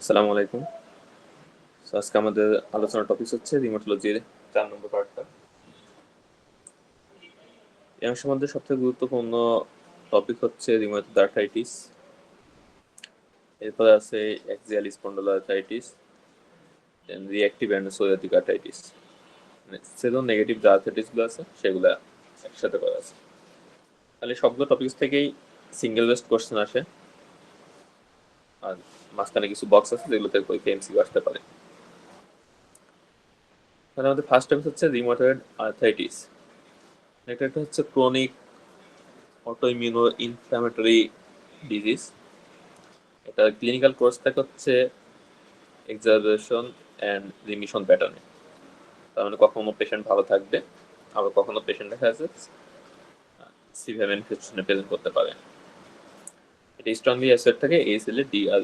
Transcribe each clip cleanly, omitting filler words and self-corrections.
আসসালামু আলাইকুম। আজকে আমাদের আলোচনার টপিক হচ্ছে রিউমাটোলজির 4 নম্বর পার্টটা। এই অংশের মধ্যে সবথেকে গুরুত্বপূর্ণ টপিক হচ্ছে রিউমাটয়েড আর্থ্রাইটিস। এরপরে আছে axial spondyloarthritis, then reactive and psoriatic arthritis. মানে সেজন নেগেটিভ যে আর্থ্রাইটিসগুলো আছে সেগুলা একসাথে করা আছে। তাহলে সবগুলো টপিকস থেকেই সিঙ্গেল বেস্ট কোশ্চেন আসে, আর মাঝখানে কিছু বক্স আছে যেগুলোতে পরীক্ষা এমসিকিউ আসতে পারে। তাহলে আমাদের ফার্স্ট টপিক হচ্ছে রিউমাটয়েড আর্থ্রাইটিস। এটা একটা হচ্ছে ক্রনিক অটোইমিউনো ইনফ্ল্যামেটরি ডিজিজ। এটা ক্লিনিক্যাল কোর্সটা হচ্ছে এক্সারবেশন অ্যান্ড রিমিশন প্যাটার্নে। তার মানে কখনো পেশেন্ট ভালো থাকবে, আবার কখনো পেশেন্ট দেখা যাচ্ছে সিভিয়ার ম্যানিফেস্টেশনে প্রেজেন্ট করতে পারে। এটা স্ট্রংলি অ্যাসোসিয়েট থাকে এই সেলের ডি আর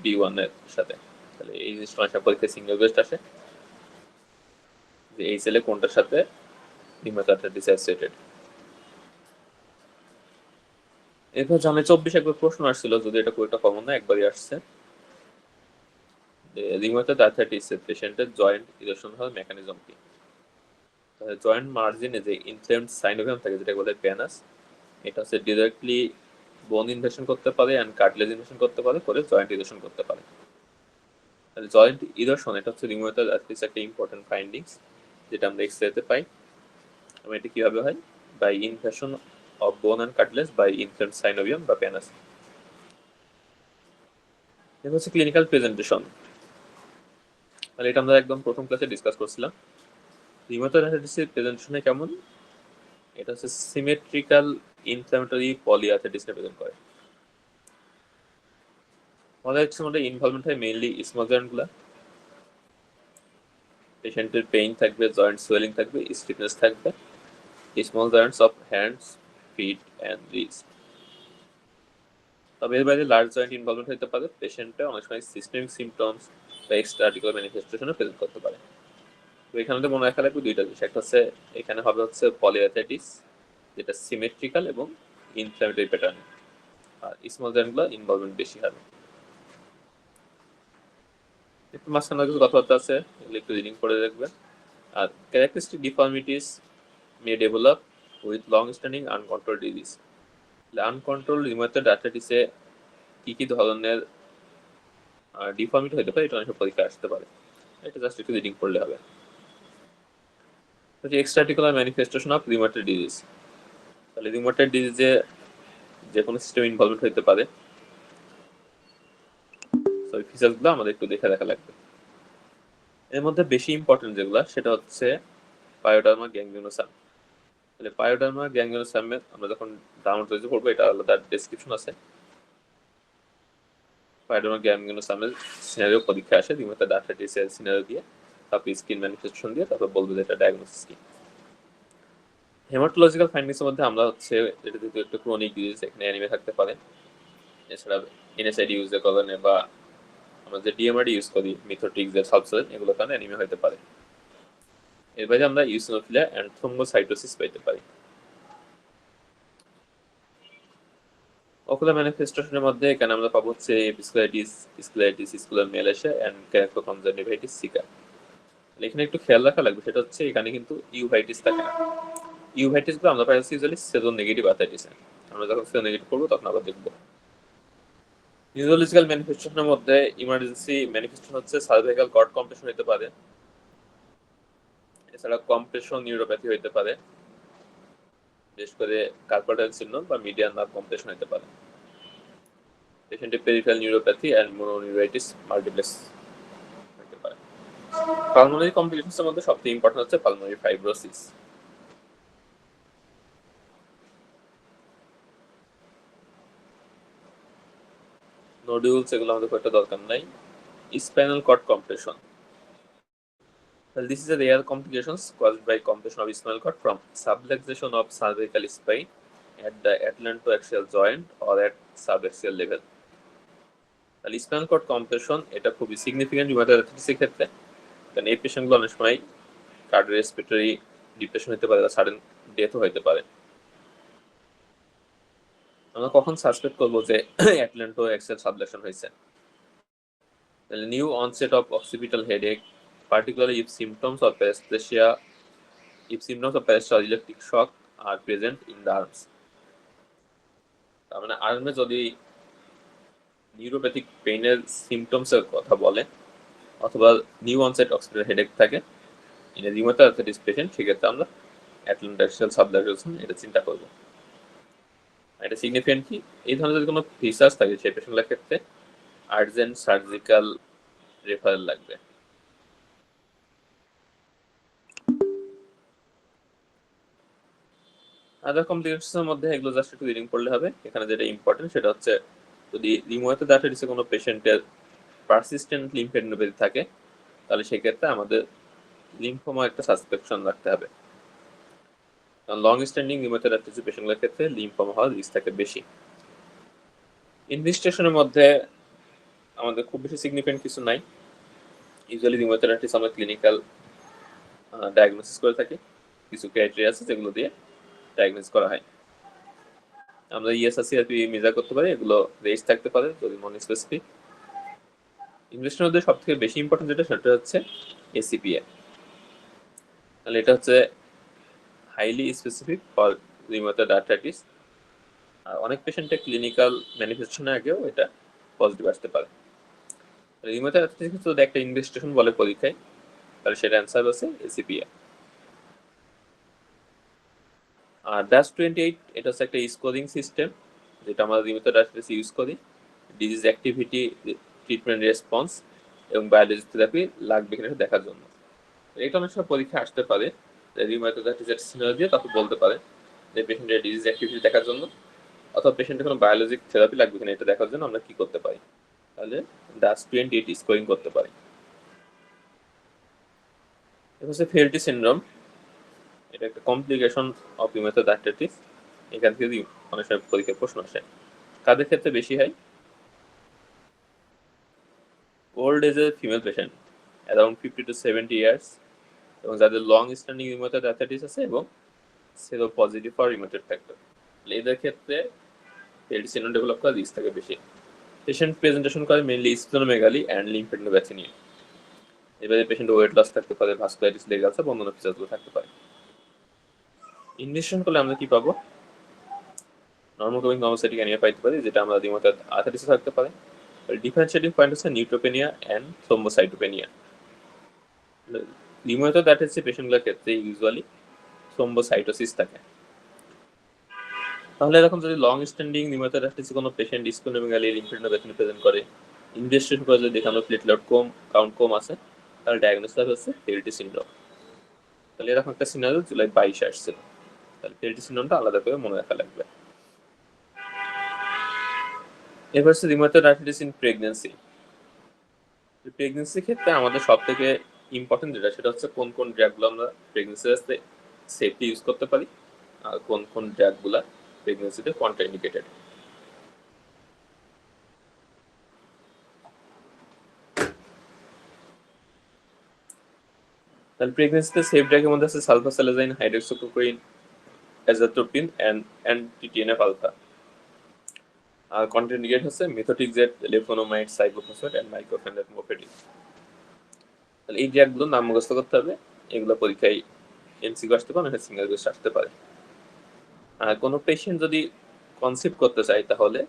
বি1 এর সাথে। তাহলে এই জিনিসটা অনেক পরীক্ষায় সিঙ্গেল বেস্ট আসে যে এই সেলে কোনটার সাথে রিউমাটয়েড আর্থ্রাইটিস অ্যাসোসিয়েটেড। এরপর জানে 24 একবার প্রশ্ন আসছিল, যদি এটা খুব একটা কমন না, একবারই আসছে যে রিউমাটয়েড আর্থ্রাইটিস পেশেন্টের জয়েন্ট ইরোশন হওয়ার মেকানিজম কি। জয়েন্ট মার্জিনে যে ইনফ্লেমড সাইনোভিয়াম থাকে যেটা বলে প্যানাস, এটা হচ্ছে ডিরেক্টলি বোন ইনভেশন করতে পারে অ্যান্ড কার্টিলেজ ইনভেশন করতে পারে, করে জয়েন্ট ইরোশন করতে পারে। তাহলে জয়েন্ট ইরোশন এটা হচ্ছে রিউমাটয়েড আর্থ্রাইটিস একটা ইম্পর্টেন্ট ফাইন্ডিংস, যেটা আমরা এক্সরেতে পাই। এবং এটা কিভাবে হয়? By invasion of bone and cartilage by inflamed synovium বা প্যানাস। এটা হচ্ছে ক্লিনিক্যাল প্রেজেন্টেশন। তাহলে এটা আমরা একদম প্রথম ক্লাসে ডিসকাস করছিলাম। রিউমাটয়েড আর্থ্রাইটিসের প্রেজেন্টেশনে কেমন? এটা হচ্ছে সিমেট্রিক্যাল ইনফ্ল্যামেটরি পলিআর্থ্রাইটিস প্রেজেন্ট করে। আমাদের হচ্ছে আমাদের ইনভলভমেন্ট হয় মেইনলি স্মল জয়েন্টগুলো। পেশেন্টের পেইন থাকবে, জয়েন্ট সোয়েলিং থাকবে, স্টিফনেস থাকবে, small joints of hands, feet and wrist. তবে এর বাইরে লার্জ জয়েন্ট ইনভলভমেন্ট হতে পারে। পেশেন্টটা অনেক সময় সিস্টেমিক সিমটমস বা এক্সট্রা আর্টিকুলার ম্যানিফেস্টেশনও প্রেজেন্ট করতে পারে। তো এখানে তো মনে রাখা লাগবে দুইটা জিনিস। একটা হচ্ছে এখানে হবে হচ্ছে পলিআর্থ্রাইটিস, যেটা সিমেট্রিক্যাল এবং ইনফ্ল্যামেটরি প্যাটার্ন, আর স্মল জয়েন্টগুলো ইনভলভমেন্ট বেশি হবে। একটু মাঝখানে কিছু কথাবার্তা আছে, এগুলো একটু রিডিং করে রাখবেন। আর characteristic deformities may develop with long standing uncontrolled disease. Uncontrolled rheumatoid আর্থ্রাইটিসে কি কি ধরনের ডিফর্মিটি হতে পারে, এটা অনেক পরীক্ষা আসতে পারে। এটা জাস্ট একটু রিডিং করলে হবে। এক্সট্রাটিকুলার ম্যানিফেস্টেশন অফ রিউমাটয়েড ডিজিজ। তাহলে রিউমাটয়েড ডিজিজে যে কোনো সিস্টেম ইনভলভমেন্ট হতে পারে। তো এই ফিচার্সগুলো আমাদের একটু দেখে রাখা লাগবে। এর মধ্যে বেশি ইম্পর্টেন্ট যেগুলো সেটা হচ্ছে পায়োডার্মা গ্যাংগ্রিওসাম। তাহলে পায়োডার্মা গ্যাংগ্রিওসামের আমরা যখন ডার্মাটোলজি পড়বো, এটা আলাদা ডেসক্রিপশন আছে। পায়োডার্মা গ্যাংগ্রিওসামের সিনারিও পরীক্ষা আসে রিউমাটয়েড আর্থ্রাইটিসের সিনারিও দিয়ে, তারপর স্কিন ম্যানিফেস্টেশন দিয়ে, তারপর বলবো যে এটা ডায়াগনোসিস কি। হেমাটোলজিক্যাল ফাইন্ডিংস এর মধ্যে আমরা হচ্ছে এটা যেহেতু একটা ক্রনিক ডিজিজ, এখানে অ্যানিমিয়া থাকতে পারে। এছাড়া এনএসআইডি ইউজের কারণে বা আমরা যে ডিএমআরডি ইউজ করি মিথোট্রিক্স এর সাবসেট, এগুলোর কারণে অ্যানিমিয়া হতে পারে। এর বাইরে আমরা ইউসিনোফিলিয়া এন্ড থ্রোম্বোসাইটোসিস পাইতে পারি। অকুলার ম্যানিফেস্টেশনের মধ্যে এখানে আমরা পাবো হচ্ছে এপিস্ক্লেরাইটিস, স্ক্লেরাইটিস, স্কুলার মেলাসিয়া এন্ড ক্যারাকোকনজাংটিভাইটিস সিকা। এখানে একটু খেয়াল রাখা লাগবে, সেটা হচ্ছে এখানে কিন্তু ইউভাইটিস থাকে না। ইউভাইটিস গুলো আমরা পাই হচ্ছে ইউজুয়ালি সেজন নেগেটিভ আর্থ্রাইটিসে। আমরা যখন সেজন নেগেটিভ করবো তখন আবার দেখবো। নিউরোলজিক্যাল ম্যানিফেস্টেশনের মধ্যে ইমার্জেন্সি ম্যানিফেস্টেশন হচ্ছে সার্ভাইকাল কর্ড কম্প্রেশন হতে পারে। এছাড়া কম্প্রেশন নিউরোপ্যাথি হতে পারে, বিশেষ করে কার্পাল টানেল সিনড্রোম বা মিডিয়ান নার্ভ কম্প্রেশন হতে পারে। পেশেন্টের পেরিফেরাল নিউরোপ্যাথি এন্ড মনোনিউরাইটিস মাল্টিপ্লেক্স হতে পারে। পালমোনারি কমপ্লিকেশনসের মধ্যে সবথেকে ইম্পর্টেন্ট হচ্ছে পালমোনারি ফাইব্রোসিস। নোডিউলস এগুলো আমাদের খুব একটা দরকার নাই। Spinal cord compression. Well, this is a rare complications caused by compression of spinal cord from subluxation of cervical spine at the atlantoaxial joint or at subaxial level. তাহলে spinal cord compression এটা খুবই significant rheumatoid আর্থ্রাইটিসের ক্ষেত্রে, কারণ এই পেশেন্টগুলো অনেক সময় cardio respiratory depression হতে পারে বা সাডেন ডেথও হতে পারে। আমরা কখন সাসপেক্ট করবো যে অ্যাটল্যান্টোএক্সিয়াল সাবডাকশন হয়েছে? New onset of occipital headache, particularly if symptoms of paresthesia or electric shock are present in the arms. তার মানে আর্মে যদি নিউরোপ্যাথিক পেইনের সিমটমসের কথা বলে অথবা নিউ অনসেট অক্সিপিটাল হেডেক থাকে ইন রিউমাটয়েড আর্থ্রাইটিস পেশেন্ট, সেক্ষেত্রে আমরা অ্যাটলান্টাক্সিয়াল সাবডাক্টাল এটা চিন্তা করবো। এটা সিগনিফিকেন্ট কি, এই ধরনের যদি কোনো ফিচার্স থাকে সেই পেশেন্টগুলোর ক্ষেত্রে আর্জেন্ট সার্জিক্যাল রেফারেল লাগবে। আদার কমপ্লিকেশনের মধ্যে এগুলো জাস্ট একটু রিডিং করলে হবে। এখানে যেটা ইম্পর্টেন্ট সেটা হচ্ছে যদি রিউমাটয়েড আর্থ্রাইটিসে কোনো পেশেন্টের পারসিস্টেন্ট লিম্ফেডিনোপ্যাথি থাকে তাহলে সেক্ষেত্রে আমাদের লিম্ফোমা একটা সাসপেকশন রাখতে হবে, কারণ লং স্ট্যান্ডিং রিউমাটয়েড আর্থ্রাইটিস পেশেন্টগুলোর ক্ষেত্রে লিম্ফোমা হওয়ার রিস্ক থাকে বেশি। ইনভেস্টিগেশনের মধ্যে আমাদের খুব বেশি সিগনিফিকেন্ট কিছু নাই। ইউজুয়ালি রিউমাটয়েড আর্থ্রাইটিস আমরা ক্লিনিক্যাল ডায়াগনোসিস করে থাকি, কিছু ক্রাইটেরিয়া আছে যেগুলো দিয়ে ডায়াগনোস করা হয়। আমরা ইএসআরসিআরপি মেজার করতে পারি, এগুলো রেঞ্জ থাকতে পারে যদি নন স্পেসিফিক। ইনভেস্টিগেশনের মধ্যে সবথেকে বেশি ইম্পর্টেন্ট যেটা সেটা হচ্ছে এসিপিএ, তাহলে এটা হচ্ছে highly specific for rheumatoid arthritis. আর অনেক পেশেন্টের ক্লিনিক্যাল ম্যানিফেস্টেশনের আগেও এটা পজিটিভ আসতে পারে। রিউমাটয়েড আর্থ্রাইটিস যদি একটা ইনভেস্টিগেশন বলে পরীক্ষায় তাহলে সেটা অ্যান্সার আছে এসিপিএ। আর DAS28 এটা হচ্ছে একটা স্কোরিং সিস্টেম যেটা আমরা রিউমাটয়েড আর্থ্রাইটিস ইউজ করি ডিজিজ অ্যাক্টিভিটি, ট্রিটমেন্ট রেসপন্স এবং বায়োলজি থেরাপি লাগবে কিনা দেখার জন্য। এটা অনেক সময় পরীক্ষা আসতে পারে, রিউমাটয়েড আর্থ্রাইটিসের সিনারি দিয়ে তারপর বলতে পারে যে পেশেন্টের ডিজিজ অ্যাক্টিভিটি দেখার জন্য অথবা পেশেন্টের কোনো বায়োলজিক থেরাপি লাগবে কিনা এটা দেখার জন্য আমরা কি করতে পারি, তাহলে DAS28 স্কোরিং করতে পারি। এটা হচ্ছে ফেলটি সিনড্রোম, এটা একটা কমপ্লিকেশন অফ রিউমাটয়েড আর্থ্রাইটিস। এখান থেকে অনেক সময় পরীক্ষার প্রশ্ন আসে। কাদের ক্ষেত্রে বেশি হয়? ওল্ড এজের female patient around 50 to 70 years এবং যাদের লং স্ট্যান্ডিং রিউমাটয়েড আর্থ্রাইটিস আছে এবং সেরো পজিটিভ ফর রিউমাটয়েড ফ্যাক্টর, এদের ক্ষেত্রে ফেলটি সিনড্রোম ডেভেলপ করার রিস্ক থাকে বেশি। পেশেন্ট প্রেজেন্টেশন করে মেইনলি স্প্লেনোমেগালি অ্যান্ড লিম্ফেডিনোপ্যাথি নিয়ে। এবারে পেশেন্ট ওয়েট লস থাকতে পারে, ভাস্কুলাইটিস লেগে আছে, অন্যান্য ফিচারগুলো থাকতে পারে। ইনভেস্টিগেশন করলে আমরা কি পাবো? নর্মোকমিক নর্মোসাইটিক অ্যানিমিয়া পাইতে পারি, যেটা আমরা রিউমাটয়েড আর্থ্রাইটিসে থাকতে পারে। ডিফারেন্সিয়েটিং পয়েন্ট হচ্ছে neutropenia and thrombocytopenia. Rheumatoid arthritis পেশেন্টগুলোর ক্ষেত্রে ইউজুয়ালি থ্রোম্বোসাইটোসিস থাকে। তাহলে এরকম যদি লং স্ট্যান্ডিং রিউমাটয়েড আর্থ্রাইটিসে কোনো পেশেন্ট স্প্লেনোমেগালি, লিম্ফেডিনোপ্যাথি প্রেজেন্ট করে, ইনভেস্টিগেশন করে যদি দেখে আমরা প্লেটলেট কাউন্ট কম আছে, তাহলে ডায়াগনোসিস হচ্ছে ফেলটি সিনড্রোম। তাহলে এরকম একটা সিনারিও জুলাই 22 আসছিল, তাহলে ফেলটি সিনড্রোমটা আলাদা করে মনে রাখা লাগবে। এবার হচ্ছে রিউমাটয়েড আর্থ্রাইটিস ইন প্রেগন্যান্সি। প্রেগন্যান্সির ক্ষেত্রে আমাদের সব থেকে ইম্পর্টেন্ট যেটা সেটা হচ্ছে কোন কোন ড্রাগগুলো আমরা প্রেগন্যান্সিতে সেফলি ইউজ করতে পারি আর কোন কোন ড্রাগগুলো প্রেগন্যান্সিতে কন্ট্রাইন্ডিকেটেড। তাহলে প্রেগন্যান্সিতে সেফ ড্রাগের মধ্যে আছে sulfasalazine, hydroxychloroquine, azathioprine and TNF alpha. আর কন্ট্রাইন্ডিকেটেড হচ্ছে methotrexate, leflunomide, cyclophosphate and mycophenolate mofetil. তাহলে এই ড্রাগগুলো নাম মুখস্থ করতে হবে, এগুলো পরীক্ষায় এমসিকিউ আসতে পারে, সিঙ্গেল কোয়েশ্চেন আসতে পারে। আর কোনো পেশেন্ট যদি কনসিভ করতে চায় তাহলে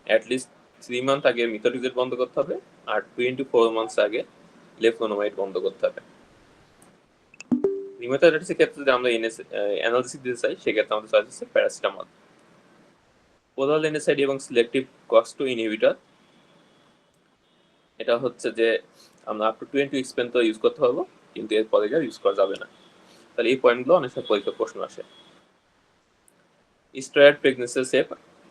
অ্যাটলিস্ট 3 মান্থ আগে মিথোট্রেক্সেট বন্ধ করতে হবে আর 24 মান্থস আগে লেফোনোমাইড বন্ধ করতে হবে। রিউমাটয়েড আর্থ্রাইটিসের ক্ষেত্রে যদি আমরা অ্যানালজেসিক দিতে চাই সেক্ষেত্রে আমাদের চয়েস হচ্ছে প্যারাসিটামল। ওরাল NSAID এবং সিলেক্টিভ COX-2 ইনহিবিটর, এটা হচ্ছে যে আমরা আপ টু 20 উইকস পর্যন্ত ইউজ করতে পারবো, কিন্তু এর পরে আর ইউজ করা যাবে না। তাহলে এই পয়েন্টগুলো অনেক সময় পরীক্ষার প্রশ্ন আসে। স্টেরয়েড প্রেগন্যান্সি সেফ,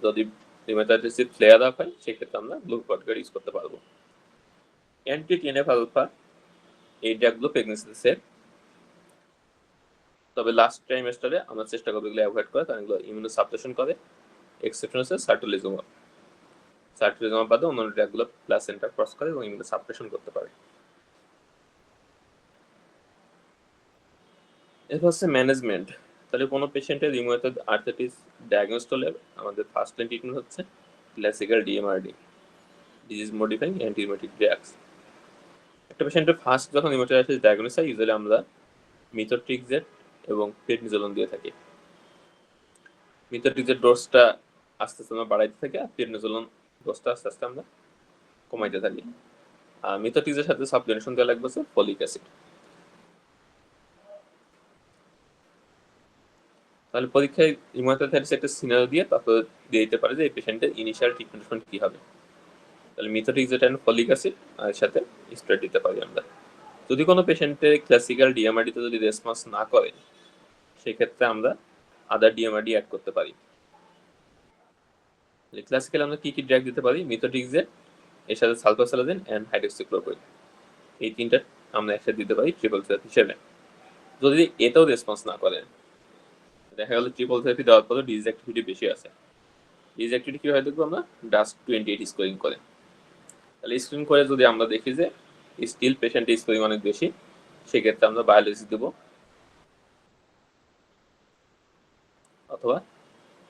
যদি রিউমাটয়েড আর্থ্রাইটিস ফ্লেয়ার আপ হয় সেক্ষেত্রে আমরা গ্লুকোকর্টিকয়েড ইউজ করতে পারবো। TNF আলফা, এই ড্রাগগুলো প্রেগন্যান্সিতে সেফ, তবে লাস্ট ট্রাইমেস্টারে আমরা চেষ্টা করবো এগুলো অ্যাভয়েড করে, কারণ এগুলো ইমিউনো সাপ্রেশন করে। এক্সেপশন হচ্ছে সার্টুলিজুমাব বাদে অন্যান্য ড্রাগগুলো প্লাসেন্টা ক্রস করে এবং ইমিউনো সাপ্রেশন করতে পারে। এরপর হচ্ছে ম্যানেজমেন্ট। তাহলে কোনো পেশেন্টের রিউমাটয়েড আর্থ্রাইটিস ডায়াগনোজ হলে আমাদের ফার্স্ট লাইন ট্রিটমেন্ট হচ্ছে classical DMRD, disease modifying antirheumatic drugs. একটা পেশেন্টের ফার্স্ট যখন রিউমাটয়েড আর্থ্রাইটিস ডায়াগনোস হয় ইউজুয়ালি আমরা মিথোট্রিক্সেট এবং প্রেডনিজোলোন দিয়ে থাকি। মিথোট্রিক্সেট ডোজটা আস্তে আস্তে আমরা বাড়াইতে থাকি আর প্রেডনিজোলোন ডোজটা আস্তে আস্তে আমরা কমাইতে থাকি। আর মিথোট্রিক্সের সাথে সাবলিনেশন দেওয়া লাগবে ফলিক অ্যাসিড। তাহলে পরীক্ষায় রিউমাটয়েড আর্থ্রাইটিস একটা সিনারিও দিয়ে তারপর দিয়ে দিতে পারে যে এই পেশেন্টের ইনিশিয়াল ট্রিটমেন্ট কি হবে। তাহলে মিথোট্রিক্সেট এন্ড ফলিক অ্যাসিড আর সাথে স্টেরয়েড দিতে পারি আমরা। যদি কোনো পেশেন্টের ক্লাসিক্যাল ডিএমআরডিতে যদি রেসপন্স না করে সেক্ষেত্রে আমরা আদার ডিএমআরডি অ্যাড করতে পারি। ক্লাসিক্যাল আমরা কি কি ড্রাগ দিতে পারি? মিথোট্রিক্সেট এর সাথে সালফাসালাজিন এন্ড হাইড্রোক্সিক্লোরোকুইন, এই তিনটা আমরা একসাথে দিতে পারি ট্রিপল থেরাপি হিসেবে। যদি এটাও রেসপন্স না করে, দেখা গেল ট্রিপল থেরাপি দেওয়ার পরে ডিজিজ অ্যাক্টিভিটি বেশি আছে, ডিজিজ অ্যাক্টিভিটি কি হয় দেখবো আমরা DUST-28 স্কোরিং করে। তাহলে স্ক্রিন করে যদি আমরা দেখি যে স্টিল পেশেন্টের স্কোরিং অনেক বেশি, সেক্ষেত্রে আমরা বায়োলজিক দেবো অথবা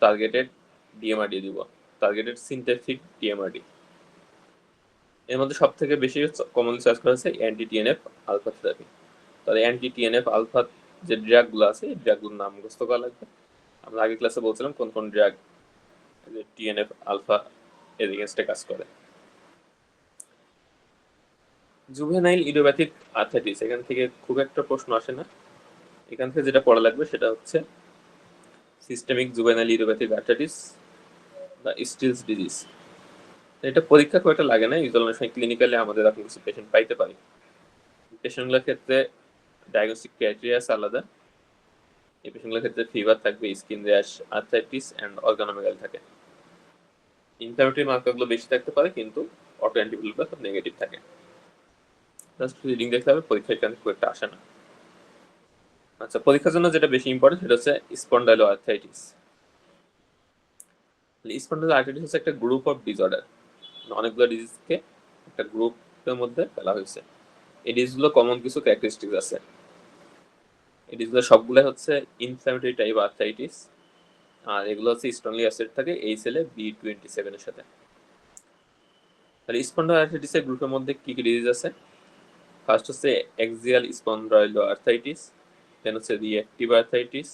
টার্গেটেড ডিএমআরডি দিব, টার্গেটেড সিনথেটিক ডিএমআরডি। এর মধ্যে সব থেকে বেশি কমনলি চয়েস করা হচ্ছে অ্যান্টি টিএনএফ আলফা থেরাপি। তাহলে অ্যান্টি টিএনএফ আলফা যে ড্রাগগুলো আছে এই ড্রাগগুলোর নাম মুখস্থ করা লাগবে। আমরা আগে ক্লাসে বলছিলাম কোন কোন ড্রাগ টিএনএফ আলফা এর এগেইনস্টে কাজ করে। জুভেনাইল ইডিওপ্যাথিক আর্থ্রাইটিস, এখান থেকে খুব একটা প্রশ্ন আসে না। এখান থেকে যেটা পড়া লাগবে সেটা হচ্ছে সিস্টেমিক জুভেনাইল ইডিওপ্যাথিক আর্থ্রাইটিস বা স্টিলস ডিজিজ। এটা পরীক্ষা খুব একটা লাগে না, ইউজুয়ালি অনেক সময় ক্লিনিক্যালি আমাদের আপনি কিছু পেশেন্ট পাইতে পারি। পেশেন্টগুলোর ক্ষেত্রে ডায়াগনস্টিক ক্রাইটেরিয়া আলাদা। এই পেশেন্টগুলোর ক্ষেত্রে ফিভার থাকবে, স্কিন র্যাশ, আর্থ্রাইটিস এন্ড অর্গানোমেগালি থাকে। ইনফ্ল্যামেটরি মার্কারগুলো বেশি থাকতে পারে কিন্তু অটো অ্যান্টিবডিগুলো সব নেগেটিভ থাকে। জাস্ট রিডিং দেখতে হবে, পরীক্ষা এখানে খুব একটা আসে না। আচ্ছা, পরীক্ষার জন্য যেটা বেশি ইম্পর্টেন্ট সেটা হচ্ছে স্পন্ডাইলো আর্থ্রাইটিস। স্পন্ডাইলো আর্থ্রাইটিস হচ্ছে একটা গ্রুপ অফ ডিসঅর্ডার, অনেকগুলো ডিজিজকে একটা গ্রুপের মধ্যে ফেলা হয়েছে। এই ডিজিজগুলো কমন কিছু ক্যারেক্টারিস্টিক্স আছে। এই ডিজিজগুলো সবগুলো হচ্ছে ইনফ্ল্যামেটরি টাইপ আর্থ্রাইটিস, আর এগুলো হচ্ছে স্ট্রংলি অ্যাসোসিয়েটেড থাকে এই সেলে B27 এর সাথে। তাহলে স্পন্ডাইলো আর্থ্রাইটিসের গ্রুপের মধ্যে কি কি ডিজিজ আছে? ফার্স্ট হচ্ছে অ্যাক্সিয়াল স্পন্ডাইলো আর্থ্রাইটিস, দেন হচ্ছে রিঅ্যাক্টিভ আর্থ্রাইটিস,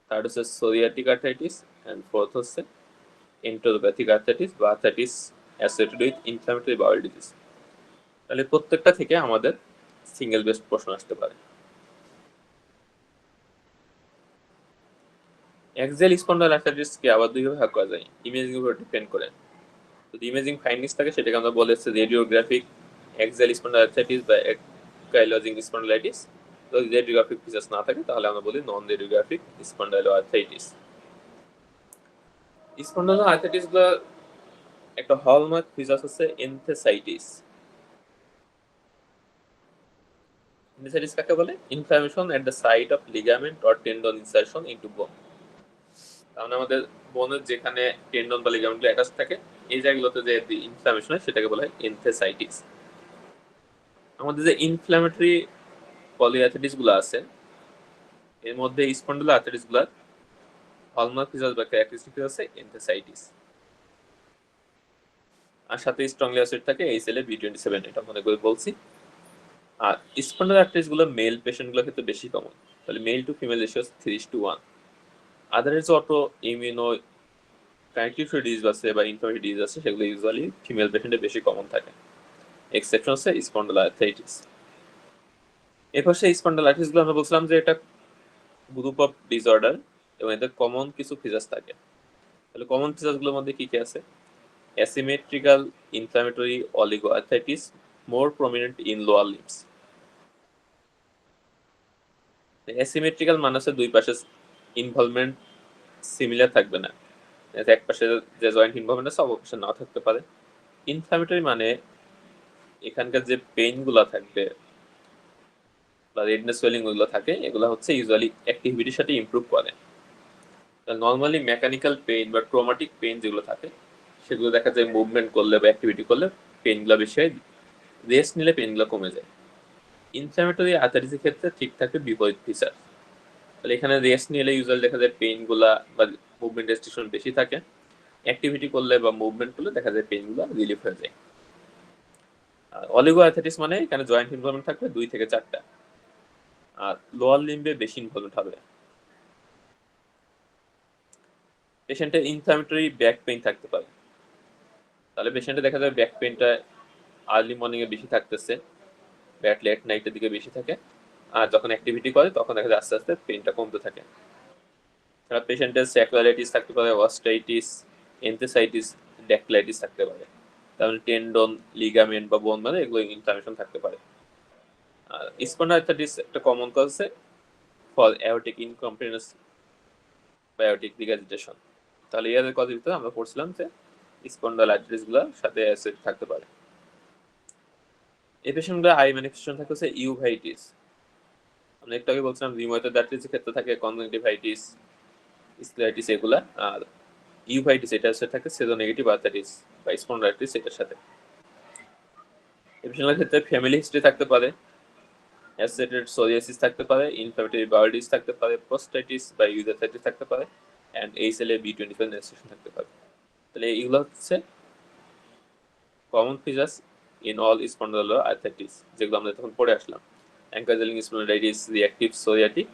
থার্ড হচ্ছে সোরিয়াটিক আর্থ্রাইটিস এন্ড ফোর্থ হচ্ছে এন্টেরোপ্যাথিক আর্থ্রাইটিস বা arthritis associated with inflammatory bowel disease. তাহলে প্রত্যেকটা থেকে আমাদের সিঙ্গেল বেস্ট প্রশ্ন আসতে পারে। অ্যাক্সিয়াল স্পন্ডাইলো আর্থ্রাইটিসকে আবার দুইভাবে ভাগ করা যায়, ইমেজিং উপর ডিপেন্ড করে। যদি ইমেজিং ফাইন্ডিংস থাকে সেটাকে আমরা বলে হচ্ছে রেডিওগ্রাফিক অ্যাক্সিয়াল স্পন্ডাইলো আর্থ্রাইটিস বা অ্যাঙ্কাইলোজিং স্পন্ডাইলাইটিস। যদি রেডিওগ্রাফিক ফিচার্স না থাকে তাহলে আমরা বলি non radiographic spondyloarthritis. Spondyloarthritis গুলো একটা হলমার্ক ফিচার্স হচ্ছে এনথেসাইটিস। এনথেসাইটিস কাকে বলে? Inflammation at the site of ligament or tendon insertion into bone. তাহলে আমাদের বোনের যেখানে টেন্ডন বা লিগামেন্ট অ্যাটাচ থাকে এই জায়গাগুলোতে যে ইনফ্লামেশন হয় সেটাকে বলা হয় এনথেসাইটিস। আমাদের যে ইনফ্ল্যামেটরি পলিআর্থ্রাইটিস গুলো আছে এর মধ্যে স্পন্ডাইলো আর্থ্রাইটিস গুলো হলমার্ক ফিচার্স বা ক্যারেক্টারিস্টিক হচ্ছে এনথেসাইটিস, আর সাথে স্ট্রংলি অ্যাসোসিয়েটেড থাকে এই সেলে B27, এটা মনে করে বলছি। আর স্পন্ডাইলো আর্থ্রাইটিস গুলো মেল পেশেন্ট গুলোর ক্ষেত্রে বেশি কমন। তাহলে male to female ratio 3:1। Otherwise auto immune connective disease আছে বা ইনফ্লামেটরি ডিজিজ আছে সেগুলো ইউজুয়ালি ফিমেল পেশেন্টে বেশি কমন থাকে। এক্সেপশন হচ্ছে স্পন্ডাইলো আর্থ্রাইটিস। এরপর সেই স্পন্ডাইলো আর্থ্রাইটিস গুলো আমরা বলছিলাম যে এটা গ্রুপ অফ ডিসঅর্ডার এবং এদের কমন কিছু ফিচার্স থাকে। তাহলে কমন ফিচার্স গুলোর মধ্যে কি কি আছে? Asymmetrical inflammatory oligoarthritis, more prominent in lower limbs. Asymmetrical মানে হচ্ছে দুই পাশে ইনভলভমেন্ট সিমিলার থাকবে না, এক পাশে যে জয়েন্ট ইনভলভমেন্ট আছে অপর পাশে নাও থাকতে পারে। ইনফ্লামেটরি মানে এখানকার যে পেইন গুলা থাকবে বা রেডনেস সোয়েলিং গুলো থাকে এগুলো হচ্ছে ইউজুয়ালি অ্যাক্টিভিটির সাথে ইমপ্রুভ করে। নর্মালি মেকানিক্যাল পেইন বা ট্রমাটিক পেইন যেগুলো থাকে সেগুলো দেখা যায় মুভমেন্ট করলে বা অ্যাক্টিভিটি করলে পেইনগুলো বেশি হয়, রেস্ট নিলে পেইনগুলো কমে যায়। ইনফ্ল্যামেটরি আর্থ্রাইটিসের ক্ষেত্রে ঠিক থাকে বিপরীত ফিচার। তাহলে এখানে রেস্ট নিলে ইউজুয়ালি দেখা যায় পেইনগুলা বা মুভমেন্ট রেস্ট্রিকশন বেশি থাকে, অ্যাক্টিভিটি করলে বা মুভমেন্ট করলে দেখা যায় পেইনগুলো রিলিফ হয়ে যায়। অলিগোআর্থ্রাইটিস মানে এখানে জয়েন্ট ইনভলভমেন্ট থাকবে 2 থেকে 4টা, আর লোয়ার লিম্বে বেশি ইনভলভমেন্ট হবে। পেশেন্টের ইনফ্ল্যামেটরি ব্যাক পেইন থাকতে পারে, তাহলে পেশেন্টে দেখা যায় ব্যাক পেইনটা আর্লি মর্নিং এ বেশি থাকতেছে, ব্যাক লেট নাইটের দিকে বেশি থাকে, আর যখন অ্যাক্টিভিটি করে তখন দেখা যায় আস্তে আস্তে পেইনটা কমতে থাকে। তারা পেশেন্টের স্যাকুলাইটিস থাকতে পারে, অস্টাইটিস, এনথেসাইটিস, ড্যাকলাইটিস থাকতে পারে, তাহলে টেন্ডন, লিগামেন্ট বা বোন মানে এগুলো ইনফ্লামেশন থাকতে পারে। আর স্পন্ডাইলাইটিস একটা কমন কজ আছে ফর অ্যাওরটিক ইনকম্প্রেস বা অ্যাওরটিক রিগার্জিটেশন। তাহলে এর কজের ভিতরে আমরা পড়ছিলাম যে স্পন্ডাইলাইটিস গুলোর সাথে অ্যাসিড থাকতে পারে। এই পেশেন্টগুলো আই ম্যানিফেস্টেশন থাকে হচ্ছে ইউভাইটিস। আমরা একটু আগে বলছিলাম রিউমাটয়েড আর্থ্রাইটিসের ক্ষেত্রে থাকে কনজাংটিভাইটিস, স্ক্লেরাইটিস এগুলা, আর ইউভাইটিস এটা হচ্ছে থাকে সেজোনেগেটিভ আর্থ্রাইটিস বা স্পন্ডাইলাইটিস এটার সাথে। এই পেশেন্টের ক্ষেত্রে ফ্যামিলি হিস্ট্রি থাকতে পারে, অ্যাসোসিয়েটেড সোরিয়াসিস থাকতে পারে, ইনফ্ল্যামেটরি বাউল ডিজিজ থাকতে পারে, প্রোস্টাইটিস বা ইউরেথাইটিস থাকতে পারে, এন্ড এইচএলএ B25 রেজিস্ট্রেশন থাকতে পারে। তাহলে এইগুলো হচ্ছে common features in all spondyloarthritis, যেগুলো আমরা তখন পড়ে আসলাম। Ankylosing spondylitis, reactive psoriatic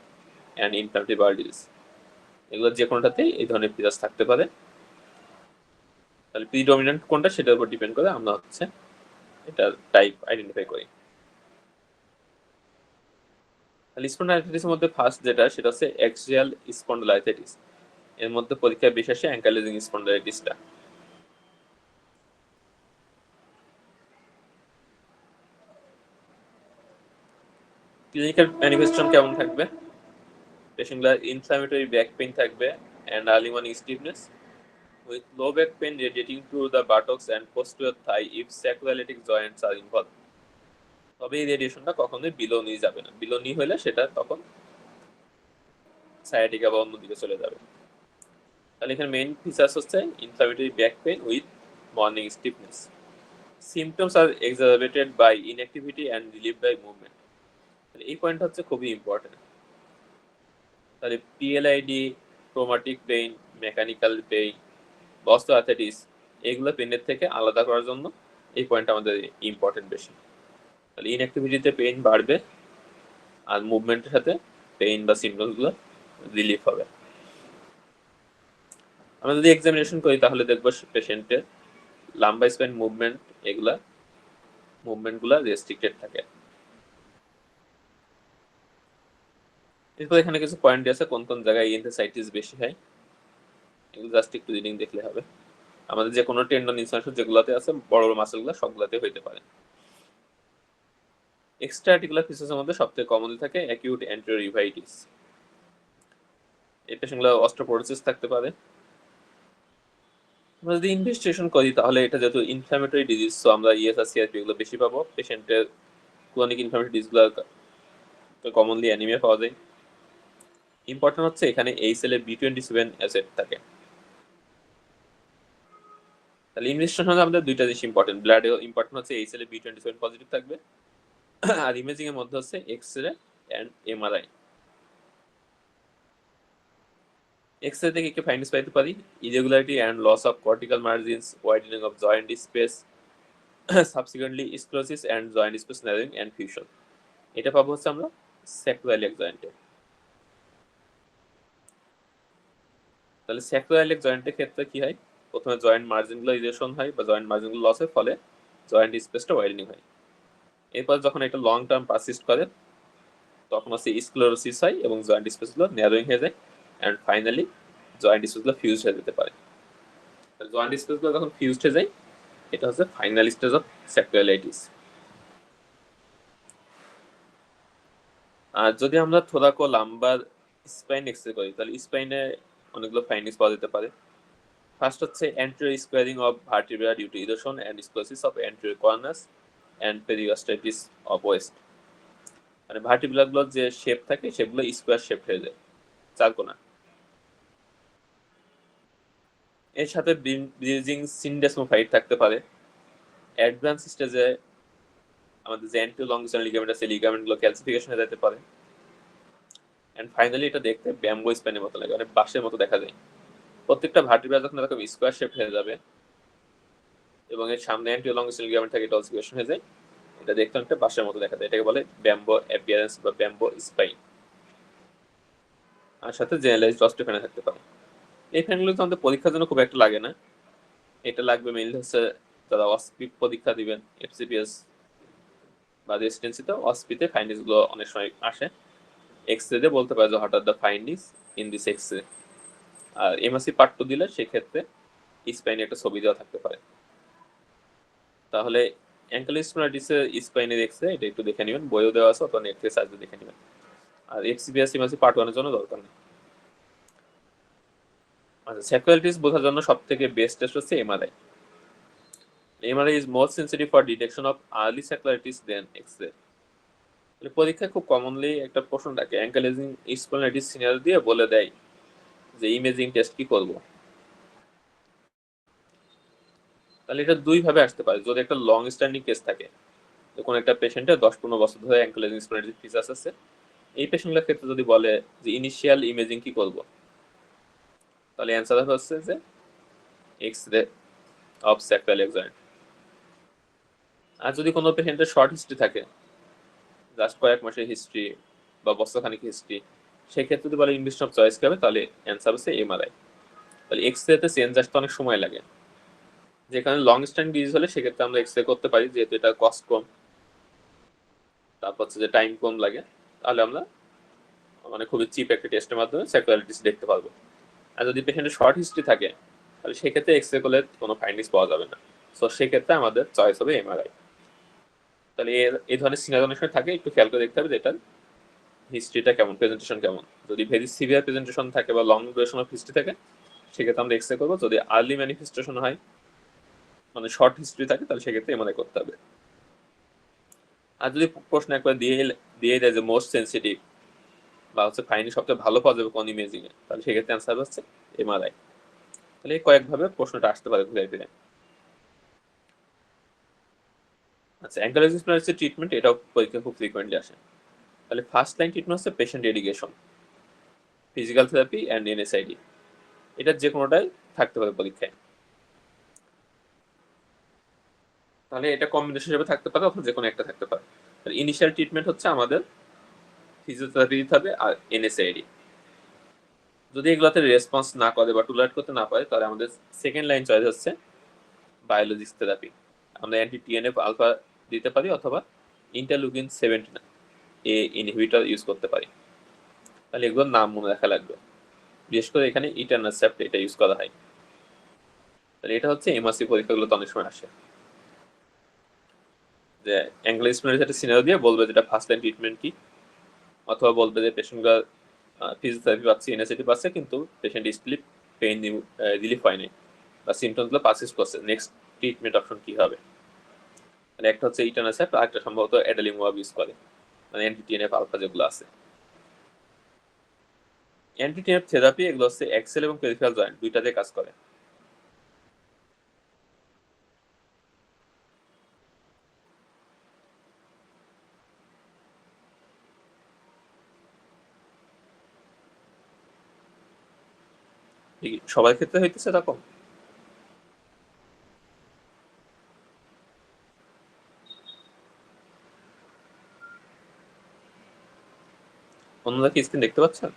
and inflammatory bowel disease, এগুলো যে কোনোটাতে এই ধরনের ফিচার্স থাকতে পারে। তাহলে প্রিডমিনেন্ট কোনটা সেটার উপর ডিপেন্ড করে আমরা হচ্ছে এটার টাইপ আইডেন্টিফাই করি। তাহলে স্পন্ডাইলাইটিসের মধ্যে ফার্স্ট যেটা সেটা হচ্ছে অ্যাক্সিয়াল স্পন্ডাইলাইটিস। এর মধ্যে পরীক্ষায় বেশি আসে অ্যাঙ্কাইলোজিং স্পন্ডাইলাইটিসটা। ক্লিনিক্যাল ম্যানিফেস্টেশন কেমন থাকবে? পেশেন্টগুলোর ইনফ্ল্যামেটরি ব্যাক পেইন থাকবে and early morning stiffness with low back pain radiating to the buttocks and posterior thigh if sacroiliac joints are involved. তবে এই রেডিয়েশনটা কখনোই বিলো নি যাবে না, বিলো নি হলে সেটা তখন সায়াটিকা বা অন্যদিকে চলে যাবে। তাহলে এখানে মেইন ফিচার্স হচ্ছে inflammatory back pain with morning stiffness, symptoms আর exacerbated by inactivity and relieved by movement. এই পয়েন্ট হচ্ছে খুবই ইম্পর্টেন্ট। তাহলে PLID, traumatic pain, mechanical pain, osteoarthritis, এগুলো পেইনের থেকে আলাদা করার জন্য এই পয়েন্ট আমাদের ইম্পর্টেন্ট বেশি। তাহলে ইনঅ্যাক্টিভিটিতে পেইন বাড়বে আর মুভমেন্টের সাথে পেইন বা সিমটমসগুলো রিলিফ হবে। আমরা যদি এক্সামিনেশন করি তাহলে দেখবো পেশেন্টের লাম্বার স্পাইন মুভমেন্ট, এগুলা মুভমেন্টগুলো রেস্ট্রিক্টেড থাকে। এরপর এখানে কিছু পয়েন্ট আছে কোন কোন জায়গায় এনথেসাইটিস বেশি হয়, এগুলো জাস্ট একটু রিডিং দেখলে হবে। আমাদের যে কোনো টেন্ডন ইনফ্লামেশন যেগুলোতে আছে বড় বড় মাসেলগুলো সবগুলোতে হইতে পারে। এক্সট্রা আর্টিকুলার ফিচার্সের মধ্যে সবথেকে কমনলি থাকে অ্যাকিউট অ্যান্টেরিয়র ইউভাইটিস। এই পেশেন্টগুলো অস্টিওপোরোসিস থাকতে পারে। আমরা যদি ইনভেস্টিগেশন করি তাহলে এটা যেহেতু ইনফ্ল্যামেটরি ডিজিজ, সো আমরা ইএসআর সিআরপি এগুলো বেশি পাবো। পেশেন্টের ক্রনিক ইনফ্ল্যামেটরি ডিজিজগুলো কমনলি অ্যানিমিয়া পাওয়া যায়। ইম্পর্টেন্ট হচ্ছে এখানে HLA-B27 অ্যাসেট থাকে। তাহলে ইনভেস্টিগেশন হলে আমাদের দুইটা জিনিস ইম্পর্টেন্ট, ব্লাডে ইম্পর্টেন্ট হচ্ছে HLA-B27 পজিটিভ থাকবে, আর ইমেজিং এর মধ্যে হচ্ছে এক্স-রে এন্ড এমআরআই। এক্স-রে থেকে কি ফাইন্ডিংস পাইতে পারি? Irregularity and loss of cortical margins, widening of joint space, subsequently sclerosis and joint space narrowing and fusion. এটা পাবো হচ্ছে আমরা স্যাক্রোইলিয়াক জয়েন্টে। তাহলে স্যাক্রোইলিয়াক জয়েন্টের ক্ষেত্রে কি হয়? প্রথমে জয়েন্ট মার্জিনগুলো ইরেশন হয় বা জয়েন্ট মার্জিনগুলো লসের ফলে জয়েন্ট স্পেসটা ওয়াইডেনিং হয়। এরপর যখন এটা লং টার্ম পারসিস্ট করে তখন হচ্ছে স্ক্লেরোসিস হয় এবং জয়েন্ট স্পেসগুলো ন্যারোইং হয়ে যায় এন্ড ফাইনালি জয়েন্ট স্পেসগুলো ফিউজ হয়ে যেতে পারে। জয়েন্ট স্পেসগুলো যখন ফিউজড হয়ে যায় এটা হচ্ছে ফাইনাল স্টেজ অফ স্যাক্রোইলাইটিস। আর যদি আমরা থোরাকো লাম্বার স্পাইন এক্সরে করি তাহলে স্পাইনে অনেকগুলো ফাইন্ডিংস পাওয়া যেতে পারে। ফার্স্ট হচ্ছে anterior squaring of vertebra due to erosion and sclerosis of anterior cornus and periosteosis of waist। মানে ভার্টিব্রাগুলোর যে শেপ থাকে সেগুলো স্কোয়ার শেপ হয়ে যায়, চারকোনা। এর সাথে ব্রিজিং সিনডেসমোফাইট থাকতে পারে। অ্যাডভান্স স্টেজে আমাদের যে অ্যান্টিরিয়র লংজিটিউডাল লিগামেন্ট আছে লিগামেন্টগুলো ক্যালসিফিকেশন হয়ে যেতে পারে এন্ড ফাইনালি এটা দেখতে ব্যাম্বো স্পাইনের মতো লাগে, মানে বাঁশের মতো দেখা যায়। প্রত্যেকটা ভার্টিব্রা যখন এরকম স্কোয়ার শেপ হয়ে যাবে এবং এর সামনে অ্যান্টিরিয়র লংজিটিউডাল লিগামেন্ট থাকে এটা অলসিফিকেশন হয়ে যায় এটা দেখতে একটা বাঁশের মতো দেখা যায়, এটাকে বলে ব্যাম্বো অ্যাপিয়ারেন্স বা ব্যাম্বো স্পাইন। আর সাথে জেনারেলাইজড অস্টিওপেনিয়া থাকতে পারে। এই ফ্যানগুলো তো আমাদের পরীক্ষার জন্য খুব একটা লাগে না, এটা লাগবে মেইনলি হচ্ছে যারা অসপি পরীক্ষা দিবেন, এফসিপিএস বা রেসিডেন্সিতে অসপিতে ফাইন্ডিংস গুলো অনেক সময় আসে, এক্সরে দিয়ে বলতে পারে যে হঠাৎ the findings in this x-ray. আর এমএসসি পার্ট 2 দিলে সেক্ষেত্রে স্পাইনে একটা ছবি দেওয়া থাকতে পারে। তাহলে অ্যাঙ্কেল স্পন্ডিলোলিটিসের স্পাইনের এক্সরে এটা একটু দেখে নেবেন, বইও দেওয়া আছে অথবা নেট থেকে সার্চ দিয়ে দেখে নেবেন। আর এফসিপিএস এমএসসি পার্ট 1 এর জন্য দরকার নেই। আচ্ছা, স্যাকুলারিটিস বোঝার জন্য সবথেকে বেস্ট টেস্ট হচ্ছে MRI. MRI is more sensitive for detection of early saccularitis than X-ray. পরীক্ষায় খুব কমনলি একটা প্রশ্ন থাকে, অ্যাঙ্কেলাইজিং স্পন্ডিলাইটিস সিনারিও দিয়ে বলে দেয় যে ইমেজিং টেস্ট কি করব। তাহলে এটা দুই ভাবে আসতে পারে। যদি একটা লং স্ট্যান্ডিং কেস থাকে, কোন একটা পেশেন্টের 10-15 বছর ধরে অ্যাঙ্কেলাইজিং স্পন্ডিলাইটিস ফিচার্স আছে, এই পেশেন্টগুলোর ক্ষেত্রে যদি বলে যে ইনিশিয়াল ইমেজিং কি করব, তাহলে অ্যান্সার হচ্ছে যে এক্স-রে অফ স্যাক্রালিয়াক জয়েন্ট। আর যদি কোনো পেশেন্টের শর্ট হিস্ট্রি থাকে, জাস্ট কয়েক মাসের হিস্ট্রি বা বছরখানিক হিস্ট্রি, সেক্ষেত্রে যদি বলে ইনভেস্ট অফ চয়েস হবে, তাহলে অ্যান্সার হচ্ছে এমআরআই। তাহলে এক্সরেতে চেঞ্জ আসতে অনেক সময় লাগে, যেখানে লং স্ট্যান্ডিং ডিজিজ হলে সেক্ষেত্রে আমরা এক্সরে করতে পারি, যেহেতু এটা কস্ট কম, তারপর হচ্ছে যে টাইম কম লাগে, তাহলে আমরা মানে খুবই চিপ একটা টেস্টের মাধ্যমে স্যাকুলারিটিস দেখতে পারবো। আর যদি পেশেন্টের শর্ট হিস্ট্রি থাকে, তাহলে সেক্ষেত্রে এক্সরে করলে কোনো ফাইন্ডিংস পাওয়া যাবে না। সো সেক্ষেত্রে আমাদের চয়েস হবে এমআরআই। তাহলে এই ধরনের সিনারি অনেক সময় থাকে, একটু খেয়াল করে দেখতে হবে যে এটার হিস্ট্রিটা কেমন, প্রেজেন্টেশন কেমন। যদি ভেরি সিভিয়ার প্রেজেন্টেশন থাকে বা লং ডিউরেশন অফ হিস্ট্রি থাকে, সেক্ষেত্রে আমরা এক্সরে করবো। যদি আর্লি ম্যানিফেস্টেশন হয়, মানে শর্ট হিস্ট্রি থাকে, তাহলে সেক্ষেত্রে এমআরআই করতে হবে। আর যদি প্রশ্ন একবার দিয়ে দেয় যে মোস্ট সেন্সিটিভ বা হচ্ছে ফাইন্ডিং সবচেয়ে ভালো পাওয়া যাবে কোন ইমেজিং এ, তাহলে সেক্ষেত্রে অ্যান্সার হচ্ছে এমআরআই। তাহলে কয়েকভাবে প্রশ্নটা আসতে পারে ঘুরে ফিরে। আচ্ছা, অ্যাঙ্কেলাইজিং স্পন্ডিলাইটিস ট্রিটমেন্ট, এটাও পরীক্ষা খুব ফ্রিকোয়েন্টলি আসে। তাহলে ফার্স্ট লাইন ট্রিটমেন্ট হচ্ছে patient education, physical therapy and NSAID. এটার যে কোনোটাই থাকতে পারে পরীক্ষায়। তাহলে এটা কম্বিনেশন হিসেবে থাকতে পারে অথবা যে কোনো একটা থাকতে পারে। ইনিশিয়াল ট্রিটমেন্ট হচ্ছে আমাদের ফিজিওথেরাপি দিতে হবে আর এনএসআইডি। যদি এগুলোতে রেসপন্স না করে বা টলারেট করতে না পারে, তাহলে আমাদের সেকেন্ড লাইন চয়েস হচ্ছে বায়োলজিক্স থেরাপি। আমরা অ্যান্টি টিএনএফ আলফা দিতে পারি অথবা ইন্টারলুকিন 17 এ ইনহিবিটর ইউজ করতে পারি। তাহলে এগুলোর নাম মনে রাখা লাগবে, বিশেষ করে এখানে ইটানাসেপ্ট এটা ইউজ করা হয়। তাহলে এটা হচ্ছে এমআরসি পরীক্ষাগুলোতে অনেক সময় আসে, যে অ্যাঙ্কেল স্পন্ডিলাইটিস সিনারিও দিয়ে বলবে যেটা ফার্স্ট লাইন ট্রিটমেন্ট কি, অথবা বলবে যে পেশেন্টরা ফিজিওথেরাপি পাচ্ছে, এনএসআইডি পাচ্ছে, কিন্তু পেশেন্ট স্লিপ পেইন রিলিফ হয়নি বা সিমটমসগুলো পারসিস্ট করছে, নেক্সট ট্রিটমেন্ট অপশন কি হবে। মানে একটা হচ্ছে ইটানাসেপ্ট আর একটা সম্ভবত অ্যাডালিমুয়াব ইউজ করে, মানে অ্যান্টি টিএনএফ আলফা যেগুলো আছে। অ্যান্টি টিএনএফ থেরাপি এগুলো হচ্ছে এক্সেল এবং পেরিফেরাল জয়েন্ট দুইটাতে কাজ করে। সবার ক্ষেত্রে হইতেছে এরকম? অন্যরা কি স্ক্রিন দেখতে পাচ্ছেন?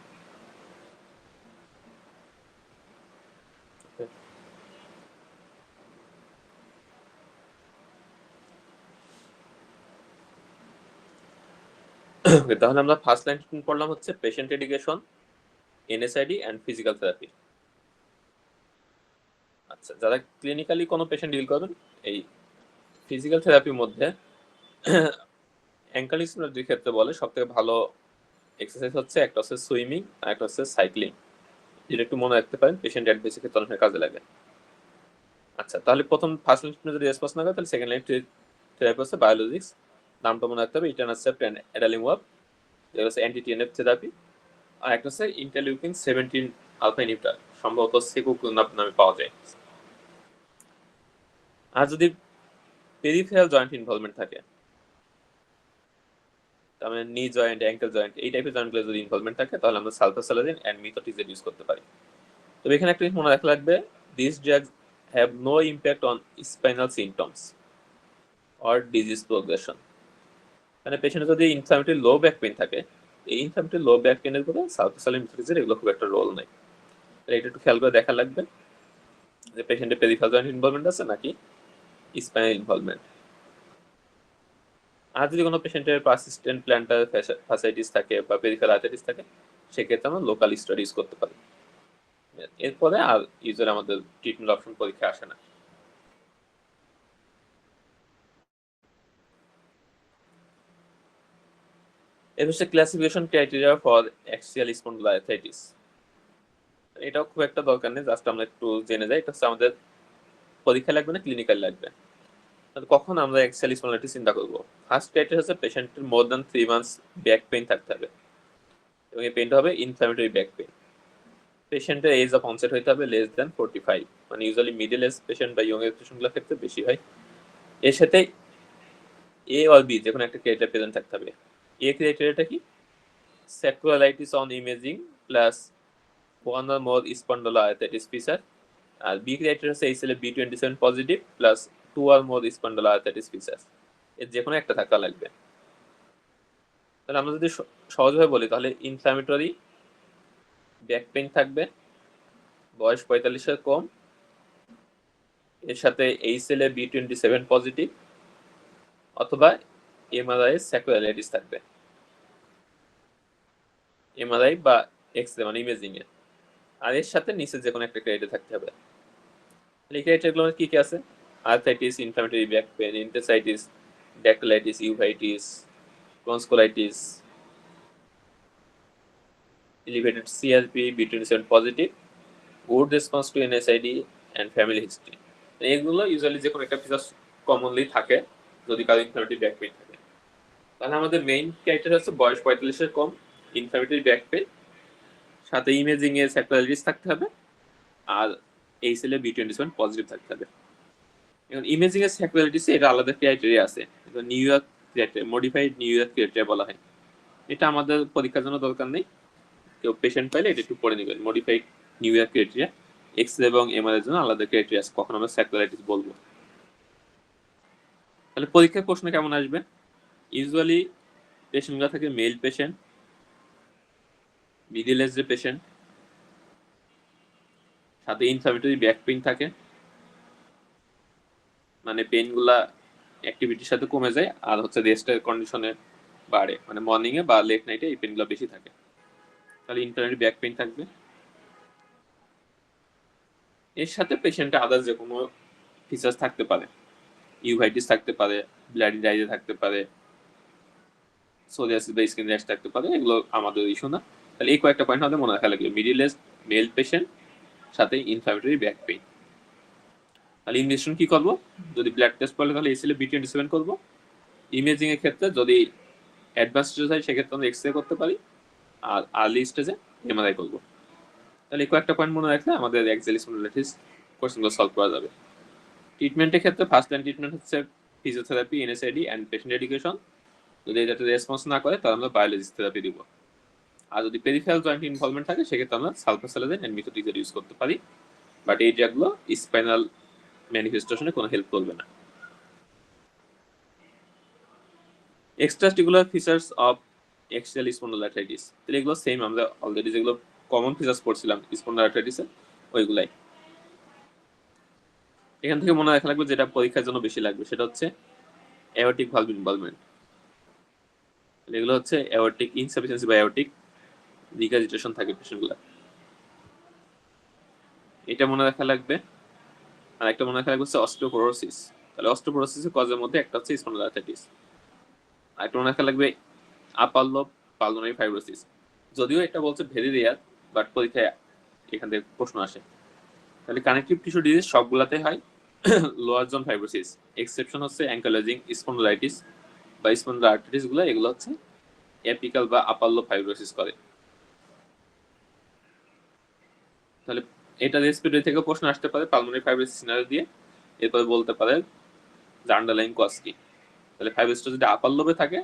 তাহলে আমরা ফার্স্ট লাইন ট্রিটমেন্ট পড়লাম হচ্ছে patient education, NSAID and physical therapy. আচ্ছা, যারা ক্লিনিক্যালি কোনো পেশেন্ট ডিল করবেন, এই ফিজিক্যাল থেরাপির মধ্যে অ্যাঙ্কেল স্পন্ডিলাইটিসের ক্ষেত্রে বলে সবথেকে ভালো এক্সারসাইজ হচ্ছে একটা হচ্ছে সুইমিং আর একটা হচ্ছে সাইক্লিং। যেটা একটু মনে রাখতে পারেন, পেশেন্ট অ্যাডভাইসের ক্ষেত্রে অনেক কাজে লাগে। আচ্ছা, তাহলে প্রথম ফার্স্ট লাইন ট্রিটমেন্ট যদি রেসপন্স না করে, তাহলে সেকেন্ড লাইন থেরাপি হচ্ছে বায়োলজিক্স, নামটা মনে রাখতে হবে, ইটানাসেপ্ট অ্যান্ড অ্যাডালিমুয়াব, যেটা হচ্ছে অ্যান্টি টিএনএফ থেরাপি। আর একটা হচ্ছে ইন্টারলিউকিন 17 আলফা ইনহিবিটর, সম্ভবত সেকুকুনাব নামে পাওয়া যায়। আর যদি পেরিফেরাল জয়েন্ট ইনভলভমেন্ট থাকে, তার মানে নি জয়েন্ট, অ্যাঙ্কেল জয়েন্ট, এই টাইপের জয়েন্টগুলো যদি ইনভলভমেন্ট থাকে, তাহলে আমরা সালফাসালাজিন এন্ড মিথোটিজেড ইউজ করতে পারি। তবে এখানে একটা মনে রাখা লাগবে, this drugs have no impact on spinal symptoms or disease progression. মানে পেশেন্টের যদি ইনফ্লামেটরি লো ব্যাক পেইন থাকে, এই ইনফ্লামেটরি লো ব্যাক পেইনের উপরে সালফাসালিন মিথোট্রিক্সের এগুলো খুব একটা রোল নেই। এটা একটু খেয়াল করে দেখা লাগবে যে পেশেন্টের পেরিফেরাল জয়েন্ট ইনভলভমেন্ট আছে নাকি স্পাইনাল ইনভলভমেন্ট। আর যদি কোনো পেশেন্টের পারসিস্টেন্ট প্ল্যান্টার ফ্যাসাইটিস থাকে বা পেরিফেরাল আর্থাইটিস থাকে, সেক্ষেত্রে আমরা লোকাল স্টাডি ইউজ করতে পারি। এরপরে আর ইউজুয়ালি আমাদের ট্রিটমেন্ট অপশন পরীক্ষা আসে না। এর হচ্ছে classification criteria for axial spondylitis. এটাও খুব একটা দরকার নেই, জাস্ট আমরা একটু জেনে যাই। এটা হচ্ছে আমাদের পরীক্ষা লাগবে না, ক্লিনিক্যাল লাগবে। কখন আমরা অ্যাক্সিয়াল স্পন্ডাইলাইটিস চিন্তা করবো? ফার্স্ট ক্রাইটেরিয়া হচ্ছে পেশেন্টের more than 3 months back pain থাকতে হবে, এবং এই পেইনটা হবে ইনফ্ল্যামেটরি ব্যাক পেইন। পেশেন্টের এজ অফ অনসেট হইতে হবে লেস দ্যান 45, মানে ইউজুয়ালি মিডল এজ পেশেন্ট বা ইয়ং এজ পেশেন্টগুলোর ক্ষেত্রে বেশি হয়। এর সাথে এ অর বি যে কোনো একটা ক্রাইটেরিয়া প্রেজেন্ট থাকতে হবে। এ ক্রাইটেরিয়াটা কি? Sacroiliitis on imaging plus one or more spondylitis feature. আর বি ক্রাইটেরিয়া হচ্ছে HLA B27 positive plus 2 or more spondylitis feature. এর যে কোনো একটা থাকা লাগবে। তাহলে আমরা যদি সহজভাবে বলি, তাহলে ইনফ্ল্যামেটরি ব্যাক পেইন থাকবে, বয়স 45-এর কম, এর সাথে এইচএলএ B27 পজিটিভ, অথবা এমআরআই স্যাকুলারাইটিস থাকবে, এমআরআই বা এক্সরে মানে ইমেজিং এ। আর এর সাথে নিচে যে কোনো একটা ক্রাইটেরিয়া থাকতে হবে। এই ক্রাইটেরিয়াগুলো কি কি আছে? Arthritis, inflammatory back pain, enthesitis, dactylitis, uveitis, Crohn's colitis, elevated CRP B27 positive, good response to NSAID and family history। এইগুলো ইউজুয়ালি যে কোনো একটা ফিচার কমনলি থাকে যদি কারো ইনফ্ল্যামেটরি ব্যাক পেইন থাকে। তাহলে আমাদের মেইন ক্রাইটেরিয়া হচ্ছে বয়স 45-এর কম, ইনফ্ল্যামেটরি ব্যাক পেইন, সাথে ইমেজিং এ স্যাকুলারাইটিস থাকতে হবে, আর এইচএলএ B27 পজিটিভ থাকতে হবে। এখন ইমেজিং এর স্যাকুলারাইটিস এটা আলাদা ক্রাইটেরিয়া আছে, এটা new York criteria, modified New York criteria বলা হয়। এটা আমাদের পরীক্ষার জন্য দরকার নেই, কেউ পেশেন্ট পাইলে এটা একটু পড়ে নেবেন। Modified New York criteria, x-ray এবং এমআরআই এর জন্য আলাদা ক্রাইটেরিয়া আছে, কখন আমরা স্যাকুলারাইটিস বলবো। তাহলে পরীক্ষার প্রশ্ন কেমন আসবে? ইউজুয়ালি পেশেন্টগুলো থাকে male patient, middle age patient, সাথে ইনফ্ল্যামেটরি ব্যাক পেইন থাকে, মানে পেইনগুলা অ্যাক্টিভিটির সাথে কমে যায় আর হচ্ছে রেস্টের কন্ডিশনে বাড়ে, মানে মর্নিং এ বা লেট নাইটে এই পেইনগুলো বেশি থাকে। তাহলে ইনফ্ল্যামেটরি ব্যাক পেইন থাকবে। এর সাথে পেশেন্টে আদার্স যে কোনো ফিচার্স থাকতে পারে, ইউভাইটিস থাকতে পারে, ব্লাডি ডায়রিয়া থাকতে পারে, সোরিয়াসিস বা স্কিন র্যাশ থাকতে পারে, এগুলো আমাদের ইস্যু না। তাহলে এই কয়েকটা পয়েন্ট আমাদের মনে রাখা লাগবে, মিডল এজ মেল পেশেন্ট, সাথে ইনফ্ল্যামেটরি ব্যাক পেইন। তাহলে ইনভেস্টিগেশন কি করব? যদি ব্লাড টেস্ট করলে তাহলে এইচএলএ B27 করব। ইমেজিং এর ক্ষেত্রে যদি অ্যাডভান্স স্টেজ হয় সেক্ষেত্রে আমরা এক্সরে করতে পারি, আর আর্লি স্টেজে এমআরআই করব। তাহলে এই কয়েকটা পয়েন্ট মনে রাখলে আমাদের অ্যাক্সিয়াল স্পন্ডাইলাইটিস কোশ্চেনগুলো সলভ করা যাবে। ট্রিটমেন্টের ক্ষেত্রে ফার্স্ট লাইন ট্রিটমেন্ট হচ্ছে physiotherapy, NSAID and patient education. যদি এটাতে রেসপন্স না করে তাহলে আমরা বায়োলজিস্ট থেরাপি দিব। আর যদি পেরিফেরাল জয়েন্ট ইনভলভমেন্ট থাকে সেক্ষেত্রে আমরা সালফাসালাইন এন্ড মিথোট্রিক্সের ইউজ করতে পারি, বাট এই ড্রাগগুলো স্পাইনাল ম্যানিফেস্টেশনে কোনো হেল্প করবে না। এক্সট্রাস্টিকুলার ফিচার্স অফ অ্যাক্সিয়াল স্পন্ডাইলাইটিস, তাহলে এগুলো সেম আমরা অলরেডি যেগুলো কমন ফিচার্স পড়ছিলাম স্পন্ডাইলাইটিসের ওইগুলাই। এখান থেকে মনে রাখা লাগবে যেটা পরীক্ষার জন্য বেশি লাগবে, সেটা হচ্ছে অ্যাওর্টিক ভালভ ইনভলভমেন্ট। এগুলো হচ্ছে অ্যাওর্টিক ইনসাফিসিয়েন্সি বা অ্যাওর্টিক রিগার্জিটেশন থাকে পেশেন্টগুলো, এটা মনে রাখা লাগবে। আর একটা মনে রাখা লাগবে হচ্ছে অস্টিওপোরোসিস। তাহলে অস্টিওপোরোসিসের কজের মধ্যে একটা হচ্ছে স্পন্ডাইলাইটিস। আর একটা মনে রাখা লাগবে আপার লোব পালমোনারি ফাইব্রোসিস। যদিও এটা বলছে ভেরি রেয়ার, বাট পরীক্ষায় এখান থেকে প্রশ্ন আসে। তাহলে কানেকটিভ টিস্যু ডিজিজ সবগুলাতে হয়। লোয়ার জোন ফাইব্রোসিস এক্সেপশন হচ্ছে অ্যাঙ্কাইলোজিং স্পন্ডাইলাইটিস বা স্পন্ডাইলাইটিস গুলো, এগুলো হচ্ছে এপিক্যাল বা আপার লোব ফাইব্রোসিস করে। তাহলে এটা রেসপিরেটরি থেকে প্রশ্ন আসতে পারে পালমোনারি ফাইব্রোসিস সিনারিও দিয়ে। এরপরে বলতে পারে যে আন্ডারলাইং কজ কি। তাহলে ফাইব্রোসিসটা যদি আপার লোবে থাকে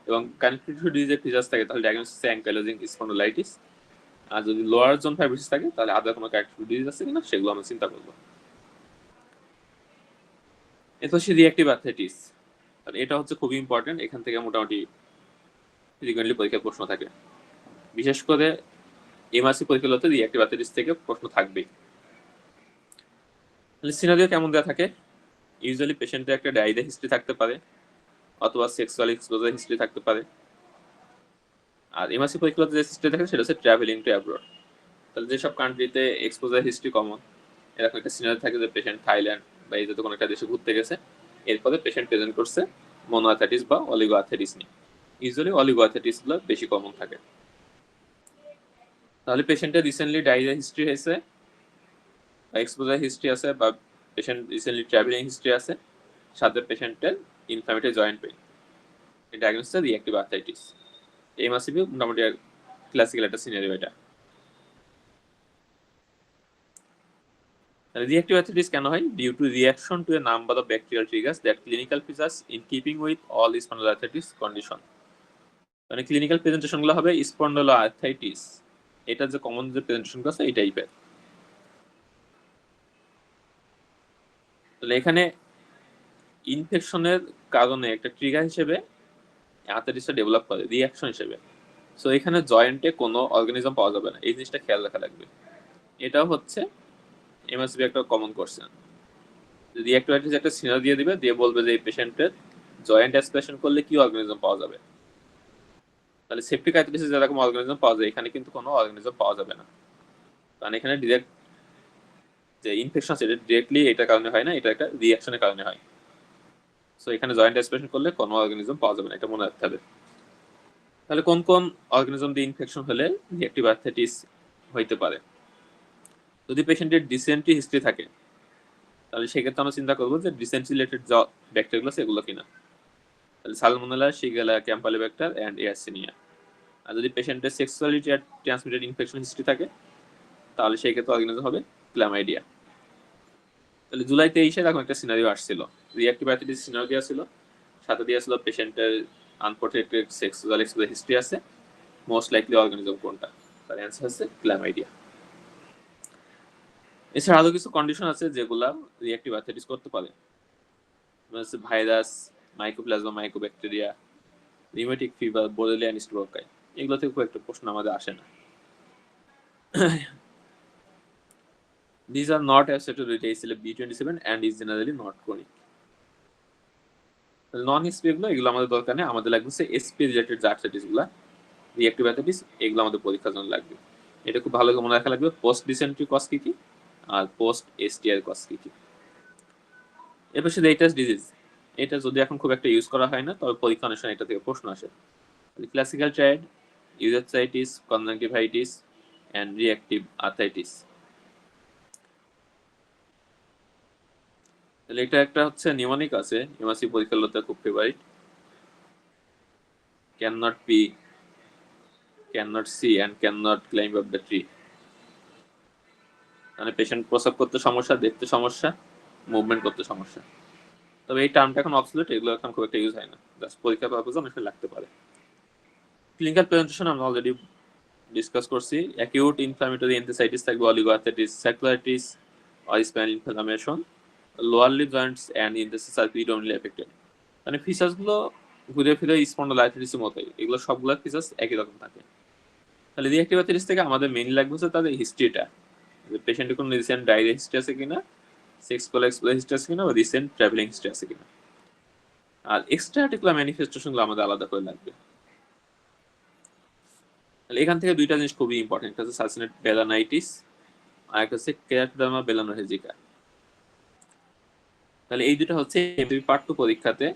এবং কানেকটিভ টিস্যু ডিজিজের ফিচার্স থাকে তাহলে ডায়াগনোসিস অ্যাঙ্কাইলোজিং স্পন্ডাইলাইটিস। আর যদি লোয়ার জোন ফাইব্রোসিস থাকে তাহলে আদার কোনো কানেকটিভ ডিজিজ আছে কিনা সেগুলো আমরা চিন্তা করবো। এটা হচ্ছে রিঅ্যাক্টিভ আর্থ্রাইটিস। আর এটা হচ্ছে খুবই ইম্পর্টেন্ট, এখান থেকে মোটামুটি ফ্রিকুয়েন্টলি পরীক্ষার প্রশ্ন থাকে, বিশেষ করে এমআরসি পরীক্ষাগুলোতে রিঅ্যাক্টিভ আর্থ্রাইটিস থেকে প্রশ্ন থাকবেই। তাহলে সিনারিও কেমন দেওয়া থাকে? ইউজুয়ালি পেশেন্টের একটা ডায়রিয়া হিস্ট্রি থাকতে পারে অথবা সেক্সুয়াল এক্সপোজার হিস্ট্রি থাকতে পারে। আর এমআরসি পরীক্ষাগুলোতে যে হিস্ট্রি থাকে সেটা হচ্ছে ট্রাভেলিং টু অ্যাব্রড। তাহলে যেসব কান্ট্রিতে এক্সপোজার হিস্ট্রি কমন, এরকম একটা সিনারি থাকে যে পেশেন্ট থাইল্যান্ড বা এই জাতীয় কোনো একটা দেশে ঘুরতে গেছে, এরপরে পেশেন্ট প্রেজেন্ট করছে মনো আর্থ্রাইটিস বা অলিগো আর্থ্রাইটিস নিয়ে। ইউজুয়ালি অলিগো আর্থ্রাইটিস গুলো বেশি কমন থাকে। তাহলে পেশেন্টের রিসেন্টলি ডায়রিয়া হিস্ট্রি হয়েছে বা এক্সপোজার হিস্ট্রি আছে বা পেশেন্ট রিসেন্টলি ট্রাভেলিং হিস্ট্রি আছে, সাথে পেশেন্টের ইনফ্লামেটরি জয়েন্ট পেইন, এই ডায়াগনোসিস রিঅ্যাক্টিভ আর্থ্রাইটিস। এমআরসিপি মোটামুটি ক্লাসিক্যাল একটা সিনারিও এটা। Reactive arthritis কেন হয়? Due to reaction to a number of bacterial triggers that clinical features in keeping with all spondyloarthritis condition. মানে ক্লিনিক্যাল প্রেজেন্টেশন গুলো হবে স্পন্ডলোআর্থ্রাইটিস, এটা যে কমন যে প্রেজেন্টেশন আছে এই টাইপের। তাহলে এখানে ইনফেকশনের কারণে একটা ট্রিগার হিসেবে আর্থ্রাইটিসটা ডেভেলপ করে রিঅ্যাকশন হিসেবে। সো এখানে জয়েন্টে কোনো অর্গানিজম পাওয়া যাবে না, এই জিনিসটা খেয়াল রাখা লাগবে। এটাও হচ্ছে এমএসবি একটা কমন কোশ্চেন। রিঅ্যাক্টিভ আর্থ্রাইটিস একটা সিনারি দিয়ে দিবে, দিয়ে বলবে যে এই পেশেন্টের জয়েন্ট অ্যাসপিরেশন করলে কি অর্গানিজম পাওয়া যাবে। তাহলে সেপটিক আর্থ্রাইটিসে যেরকম অর্গানিজম পাওয়া যায় এখানে কিন্তু কোনো অর্গানিজম পাওয়া যাবে না, কারণ এখানে ডিরেক্ট যে ইনফেকশন আছে এটা ডিরেক্টলি এটার কারণে হয় না, এটা একটা রিঅ্যাকশনের কারণে হয়। সো এখানে জয়েন্ট অ্যাসপিরেশন করলে কোনো অর্গানিজম পাওয়া যাবে না, এটা মনে রাখতে হবে। তাহলে কোন কোন অর্গানিজম দিয়ে ইনফেকশন হলে রিঅ্যাক্টিভ আর্থ্রাইটিস হইতে পারে? যদি পেশেন্টের ডিসেন্ট্রি হিস্ট্রি থাকে তাহলে সেক্ষেত্রে আমরা চিন্তা করবো যে ডিসেন্ট্রি রিলেটেড যে ব্যাকটেরিয়াগুলো সেগুলো কিনা। তাহলে সালমোনেলা, শিগেলা, ক্যাম্পালিব্যাক্টার এন্ড এয়ারসিনিয়া। আর যদি পেশেন্টের সেক্সুয়ালি ট্রান্সমিটেড ইনফেকশন হিস্ট্রি থাকে তাহলে সেই ক্ষেত্রে অর্গানিজম হবে ক্ল্যামাইডিয়া। তাহলে জুলাই 23 এরকম একটা সিনারিও আসছিল, রিঅ্যাক্টিভ আর্থ্রাইটিস সিনারিও দেওয়া ছিল, সাথে দেওয়া ছিল পেশেন্টের আনপ্রোটেক্টেড সেক্সুয়াল এক্সপোজার হিস্ট্রি আছে, মোস্ট লাইকলি অর্গানিজম কোনটা? তার অ্যান্সার হচ্ছে ক্ল্যামাইডিয়া। এছাড়া আরো কিছু কন্ডিশন আছে যেগুলা রিঅ্যাক্টিভ আর্থ্রাইটিস করতে পারে, হচ্ছে virus, mycoplasma, mycobacteria, rheumatic fever, বোরেলিয়া নিস্টোকাই। এগুলো থেকে খুব একটা প্রশ্ন আমাদের আসে না। These are not associated with ACLF B27 and is generally not chronic. Non SP এগুলো আমাদের দরকার নেই, আমাদের লাগবে হচ্ছে এসপি রিলেটেড যে আর্থ্রাইটিস গুলা, রিঅ্যাক্টিভ আর্থ্রাইটিস, এগুলো আমাদের পরীক্ষার জন্য লাগবে। এটা খুব ভালো করে মনে রাখা লাগবে, পোস্ট ডিসেন্ট্রি কজ কি কি আর পোস্ট এসটিআর কজ কি কি। এরপর সে লেটাস ডিজিজ, এটা যদি এখন খুব একটা ইউজ করা হয় না, তবে পরীক্ষা অনেক সময় এটা থেকে প্রশ্ন আসে। ক্লাসিক্যাল ট্রায়াড, ইউজারসাইটিস, কনজাংটিভাইটিস এন্ড রিঅ্যাক্টিভ আর্থ্রাইটিস। তাহলে এটা একটা হচ্ছে নিউমোনিক আছে, এমআরসি পরীক্ষাগুলোতে খুব favourite, can not pee, can not see and can not climb up the tree. মানে পেশেন্ট প্রসব করতে সমস্যা, দেখতে সমস্যা, মুভমেন্ট করতে সমস্যা। তবে এই টার্মটা এখন অবসলিউট, এগুলো এখন খুব একটা ইউজ হয় না, জাস্ট পরীক্ষা পারপাসে অনেক সময় লাগতে পারে। ক্লিনিক্যাল প্রেজেন্টেশন আমরা অলরেডি ডিসকাস করছি, অ্যাকিউট ইনফ্লামেটরি এনথেসাইটিস থাকবে, oligoarthritis, sacroiliitis or spinal inflammation, lower লিভ জয়েন্টস এন্ড ইনথেসিস আর প্রিডমিনেন্টলি এফেক্টেড। মানে ফিচার্স গুলো ঘুরে ফিরে স্পন্ডলাইটিসের মতোই, এগুলো সবগুলো ফিচার্স একই রকম থাকে। তাহলে রিঅ্যাক্টিভ আর্থ্রাইটিস থেকে আমাদের মেইন লাগবে হচ্ছে তাদের হিস্ট্রিটা, যে পেশেন্টের কোনো রিসেন্ট ডায়রিয়া হিস্ট্রি আছে কিনা, সেক্সুয়াল এক্সপোজার হিস্ট্রি আছে কিনা, বা রিসেন্ট ট্রাভেলিং হিস্ট্রি আছে কিনা। আর এক্সট্রা আর্টিকুলার ম্যানিফেস্টেশন গুলো আমাদের আলাদা করে লাগবে। তাহলে এখান থেকে দুইটা জিনিস খুবই ইম্পর্টেন্ট, একটা হচ্ছে সালসিনেট বেলানাইটিস আর একটা হচ্ছে কেরাটোডার্মা বেলানোহেজিকা। তাহলে এই দুটো হচ্ছে পার্ট 2 পরীক্ষাতে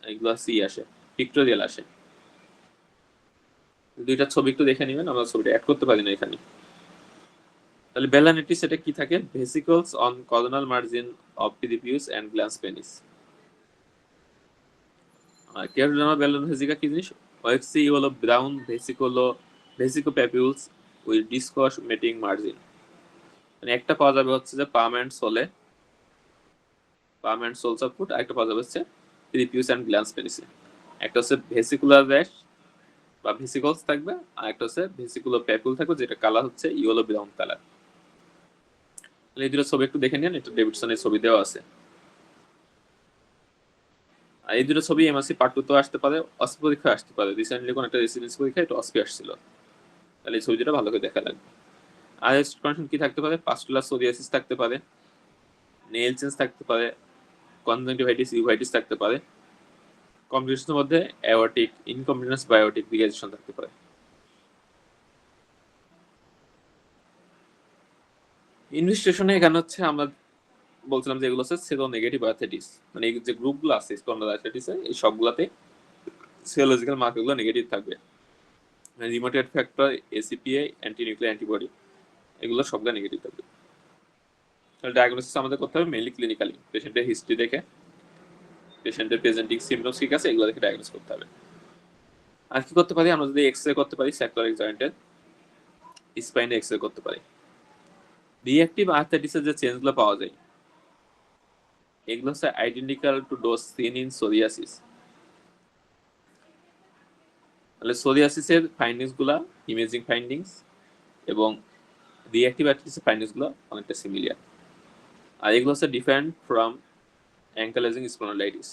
এগুলো সি আসে, পিক্টোরিয়াল আসে। দুইটা ছবি একটু দেখে নেবেন, আমরা ছবিটা অ্যাড করতে পারি না এখানে। তাহলে বেলানাইটিস এটা কি থাকে? Vesicles on coronal margin of prepuce and glans penis. আর কেরাটোডার্মা বেলানোহেজিকা কি জিনিস? ওএফসি হলো brown vesicopapules with desquamating margin. মানে একটা পাওয়া যাবে হচ্ছে যে palm and soles of foot, একটা পাওয়া যাবে হচ্ছে পিডিপিউস এন্ড গ্ল্যান্স পেনিসে। একটা হচ্ছে ভেসিকুলার র্যাশ বা ভেসিকলস থাকবে, আর একটা হচ্ছে ভেসিকুলার প্যাপিউল থাকবে, যেটা কালার হচ্ছে ইয়েলো ব্রাউন কালার। এই দুটো ছবি একটু দেখে নিন, এটা ডেভিডসনের ছবি দেওয়া আছে। আর এই দুটো ছবি এমএসসি পার্ট 2 তো আসতে পারে, অসপি পরীক্ষা আসতে পারে। রিসেন্টলি কোন একটা রেসিডেন্সি পরীক্ষা এটা অসপি আসছিল, তাহলে এই ছবি দুটো ভালো করে দেখা লাগবে। আর কন্ডিশন কি থাকতে পারে? পাস্টুলার সোরিয়াসিস থাকতে পারে, নেল চেঞ্জ থাকতে পারে, কনজাংটিভাইটিস ইউভাইটিস থাকতে পারে, কমপ্লিকেশনের মধ্যে অ্যাওর্টিক ইনকমপ্লিটেন্স বায়োটিক ডিগাইজেশন থাকতে পারে। ইনভেস্টিগেশনে এখানে হচ্ছে আমরা বলছিলাম যে এগুলো হচ্ছে সেরো নেগেটিভ আর্থ্রাইটিস, মানে এই যে গ্রুপগুলো আছে স্পন্ডাইলাইটিসে এই সবগুলাতে সেরোলজিক্যাল মার্কারগুলো নেগেটিভ থাকবে। Rheumatoid factor, ACPA, anti nuclear antibody এগুলো সবগুলো নেগেটিভ থাকবে। তাহলে ডায়াগনোসিস আমাদের করতে হবে মেইনলি ক্লিনিক্যালি, পেশেন্টের হিস্ট্রি দেখে, পেশেন্টের প্রেজেন্টিং সিমটমস কি আছে এগুলো দেখে ডায়াগনোস করতে হবে। আর কি করতে পারি? আমরা যদি এক্সরে করতে পারি স্যাক্রোলিক জয়েন্টের, স্পাইনে এক্সরে করতে পারি। রিঅ্যাক্টিভ আর্থ্রাইটিসের যে চেঞ্জগুলো পাওয়া যায় এগুলো হচ্ছে identical to those seen in psoriasis. তাহলে সোরিয়াসিসের ফাইন্ডিংস গুলা ইমেজিং ফাইন্ডিংস এবং রিঅ্যাক্টিভ আর্থ্রাইটিসের ফাইন্ডিংস গুলো অনেকটা সিমিলার। আর এগুলো হচ্ছে ডিফারেন্ট ফ্রম অ্যাঙ্কালাইজিং স্পন্ডাইলাইটিস।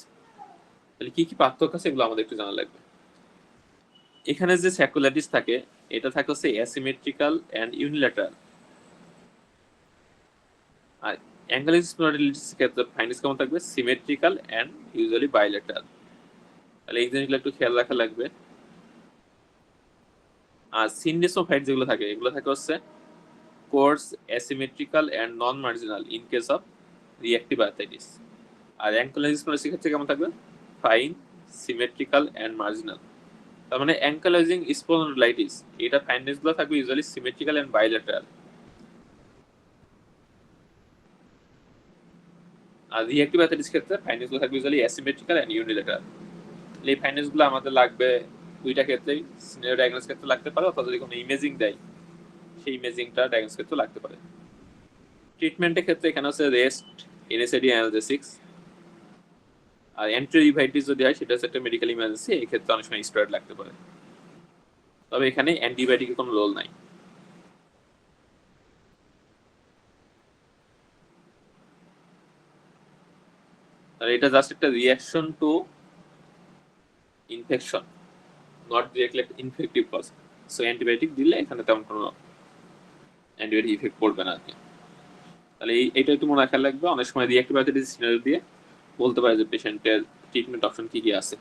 তাহলে কি কি পার্থক্য আছে এগুলো আমাদের একটু জানা লাগবে। এখানে যে স্যাকুলাইটিস থাকে এটা থাকে হচ্ছে অ্যাসিমেট্রিক্যাল অ্যান্ড ইউনিল্যাটারাল, আর অ্যাঙ্কালাইজিং স্পন্ডাইলাইটিসের ক্ষেত্রে ফাইন্ডিংস কেমন থাকবে? Symmetrical and usually bilateral. তাহলে এই জিনিসগুলো একটু খেয়াল রাখা লাগবে। আর সিনডেসোফাইট যেগুলো থাকে এগুলো থাকে হচ্ছে coarse asymmetrical and non marginal in case of reactive arthritis. আর অ্যাঙ্কালাইজিং স্পন্ডাইলাইটিস ক্ষেত্রে কেমন থাকবে? Fine, symmetrical and marginal. তার মানে অ্যাঙ্কালাইজিং স্পন্ডাইলাইটিস এটা ফাইন্ডিংস গুলো থাকবে ইউজুয়ালি সিমেট্রিক্যাল অ্যান্ড বাইল্যাটারাল। আর রিঅ্যাক্টিভ আর্থ্রাইটিস ক্ষেত্রে ফাইন্ডিংস গুলো থাকবে ইউজুয়ালি অ্যাসিমেট্রিক্যাল অ্যান্ড ইউনিল্যাটারাল। এই ফাইন্ডিংস গুলো আমাদের লাগবে দুইটা ক্ষেত্রেই, সিনারিও ডায়াগনোস ক্ষেত্রে লাগতে পারে অথবা যদি কোনো ইমেজিং দেয় সেই ইমেজিংটা ডায়াগনোস ক্ষেত্রে লাগতে পারে। ট্রিটমেন্টের ক্ষেত্রে এখানে হচ্ছে রেস্ট, এনএসএডি, অ্যানালজেসিক্স। আর অ্যান্টিরিভাইটিস যদি হয় সেটা হচ্ছে একটা মেডিকেল ইমার্জেন্সি, এই ক্ষেত্রে অনেক সময় স্টেরয়েড লাগতে পারে, তবে এখানে অ্যান্টিবায়োটিকের কোনো রোল নাই। আর এটা জাস্ট একটা reaction to infection, not directly infective cause. So antibiotic দিলে এখানে তেমন কোনো অ্যান্টিবায়োটিক ইফেক্ট পড়বে না আর কি। তাহলে এইটা একটু মনে রাখা লাগবে। অনেক সময় রিঅ্যাক্টিভ আর্থ্রাইটিস সিনারিও দিয়ে বলতে পারে যে পেশেন্টের ট্রিটমেন্ট অপশন কি কি আছে।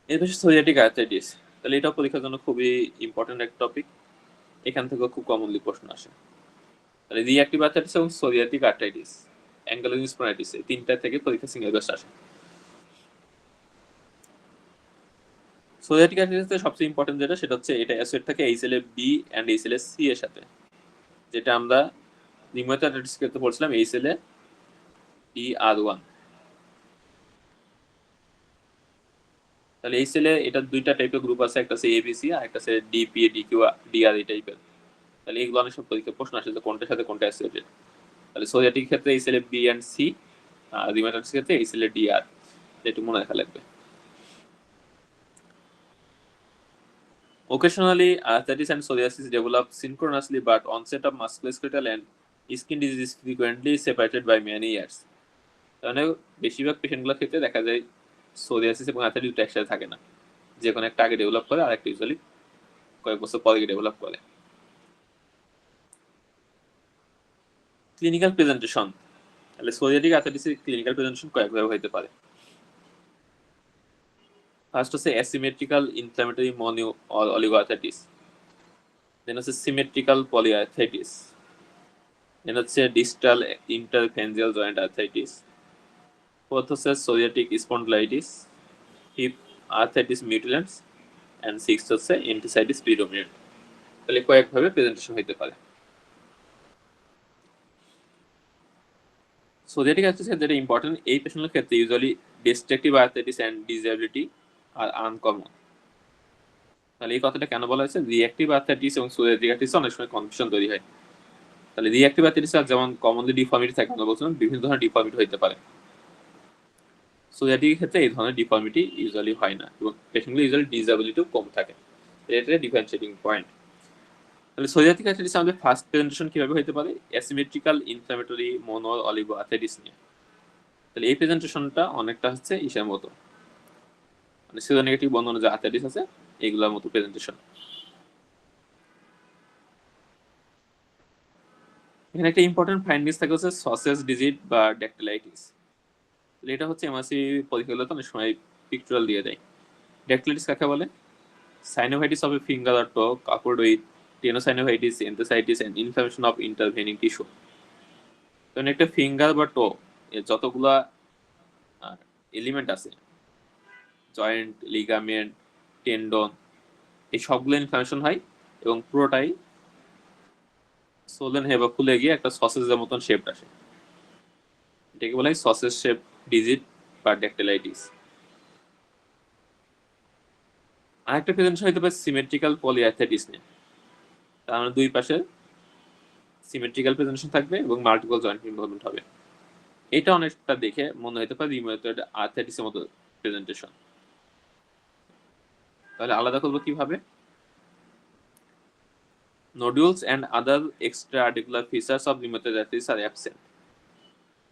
এর পাশে সোরিয়াটিক আর্থ্রাইটিস, তাহলে এটাও পরীক্ষার জন্য খুবই ইম্পর্টেন্ট একটা টপিক, এখান থেকে খুব কমনলি প্রশ্ন আসে। তাহলে রিঅ্যাক্টিভ আর্থ্রাইটিস এবং সোরিয়াটিক আর্থ্রাইটিস, অ্যাঙ্কালোজিং স্পন্ডাইলাইটিস এই তিনটা থেকে পরীক্ষা সিঙ্গেল বেস্ট আসে। সোরিয়াটিক আর্থ্রাইটিসের সবচেয়ে ইম্পর্টেন্ট যেটা সেটা হচ্ছে এটা অ্যাসোসিয়েট থাকে HLA B and HLA C এর সাথে, যেটা আমরা রিউমাটয়েড আর্থ্রাইটিস ক্ষেত্রে পড়ছিলাম এইচএলএ ই আর 1। তাহলে এইচএলএ এটা দুইটা টাইপের গ্রুপ আছে, একটা আছে এবিসি আর একটা আছে ডিপি ডিকিউ ডিআর এই টাইপের। তাহলে এইগুলো অনেক সব পরীক্ষা প্রশ্ন আসে যে কোনটার সাথে কোনটা অ্যাসোসিয়েটেড। তাহলে সোরিয়াটিক ক্ষেত্রে এইচএলএ বি এন্ড সি, আর রিউমাটয়েড ক্ষেত্রে এইচএলএ ডিআর, একটু মনে রাখা লাগবে। Occasionally, arthritis and psoriasis develop synchronously, but onset of musculoskeletal and skin disease is frequently separated by many years. তাহলে বেশিরভাগ পেশেন্টগুলোর ক্ষেত্রে দেখা যায় সোরিয়াসিস এবং আর্থ্রাইটিস দুটো একসাথে থাকে না, যে কোনো একটা আগে ডেভেলপ করে আর একটা ইউজুয়ালি কয়েক বছর পরে ডেভেলপ করে। ক্লিনিক্যাল প্রেজেন্টেশন, তাহলে সোরিয়াটিক আর্থ্রাইটিসের ক্লিনিক্যাল প্রেজেন্টেশন কয়েকভাবে হতে পারে। ফার্স্ট হচ্ছে অ্যাসিমেট্রিক্যাল ইনফ্ল্যামেটরি মনো অলিগোআর্থ্রাইটিস, দেন হচ্ছে সিমেট্রিক্যাল পলিআর্থ্রাইটিস, দেন হচ্ছে distal interphalangeal joint arthritis, fourth হচ্ছে psoriatic spondylitis, fifth arthritis mutilans, and sixth হচ্ছে এন্টিসাইটিস প্রিডোমিনেন্ট। তাহলে কয়েকভাবে প্রেজেন্টেশন হতে পারে। সোরিয়াটিক আর্থ্রাইটিস যেটা ইম্পর্টেন্ট, এই পেশেন্টের ক্ষেত্রে usually destructive arthritis and disability আর আনকমন। তাহলে এই কথাটা কেন বলা হয়েছে? রিঅ্যাক্টিভ আর্থ্রাইটিস এবং সোরিয়াটিক আর্থ্রাইটিস অনেক সময় কনফিউশন তৈরি হয়। তাহলে রিঅ্যাক্টিভ আর্থ্রাইটিস যেমন কমনলি ডিফর্মিটি থাকে, আমরা বলছিলাম বিভিন্ন ধরনের ডিফর্মিটি হতে পারে। সোরিয়াটিকের ক্ষেত্রে এই ধরনের ডিফর্মিটি ইউজুয়ালি হয় না এবং পেশেন্টগুলো ইউজুয়ালি ডিসএবিলিটিও কম থাকে, এটা ডিফারেন্সিয়েটিং পয়েন্ট। তাহলে সোরিয়াটিক আর্থ্রাইটিস আমাদের ফার্স্ট প্রেজেন্টেশন কিভাবে হতে পারে? অ্যাসিমেট্রিক্যাল ইনফ্ল্যামেটরি মনো অলিগো আর্থ্রাইটিস নিয়ে। তাহলে এই প্রেজেন্টেশনটা অনেকটা হচ্ছে ইসের মতো, মানে সিরোনেগেটিভ বন্ধনে যে আর্থ্রাইটিস আছে এইগুলোর মতো প্রেজেন্টেশন। এখানে একটা ইম্পর্টেন্ট ফাইন্ডিংস থাকে হচ্ছে সসেজ ডিজিট বা ড্যাকটিলাইটিস। এটা হচ্ছে এমআরসি পরীক্ষাগুলো তো অনেক সময় পিকচুরাল দিয়ে দেয়। ড্যাকটিলাইটিস কাকে বলে? Synovitis of a finger or toe coupled with tenosynovitis, enthesitis and inflammation of intervening tissue. কারণ একটা ফিঙ্গার বা টো এর যতগুলা এলিমেন্ট আছে, জয়েন্ট, লিগামেন্ট, টেন্ডন, এই সবগুলো ইনফ্লামেশন হয় এবং পুরোটাই সোলেন হয়ে বা খুলে গিয়ে একটা সসেজের মতন শেপ আসে। এটাকে বলা হয় সসেজ শেপ ডিজিট বা ড্যাকটিলাইটিস। আরেকটা প্রেজেন্টেশন হতে পারে সিমেট্রিক্যাল পলিআর্থ্রাইটিস নিয়ে। তার মানে দুই পাশে সিমেট্রিক্যাল প্রেজেন্টেশন থাকবে এবং মাল্টিপল জয়েন্ট ইনভলভমেন্ট হবে। এটা অনেকটা দেখে মনে হতে পারে রিউমাটয়েড আর্থ্রাইটিসের মতো প্রেজেন্টেশন। তাহলে আলাদা করবো কিভাবে? Nodules and other extra-articular features of rheumatoid arthritis are absent,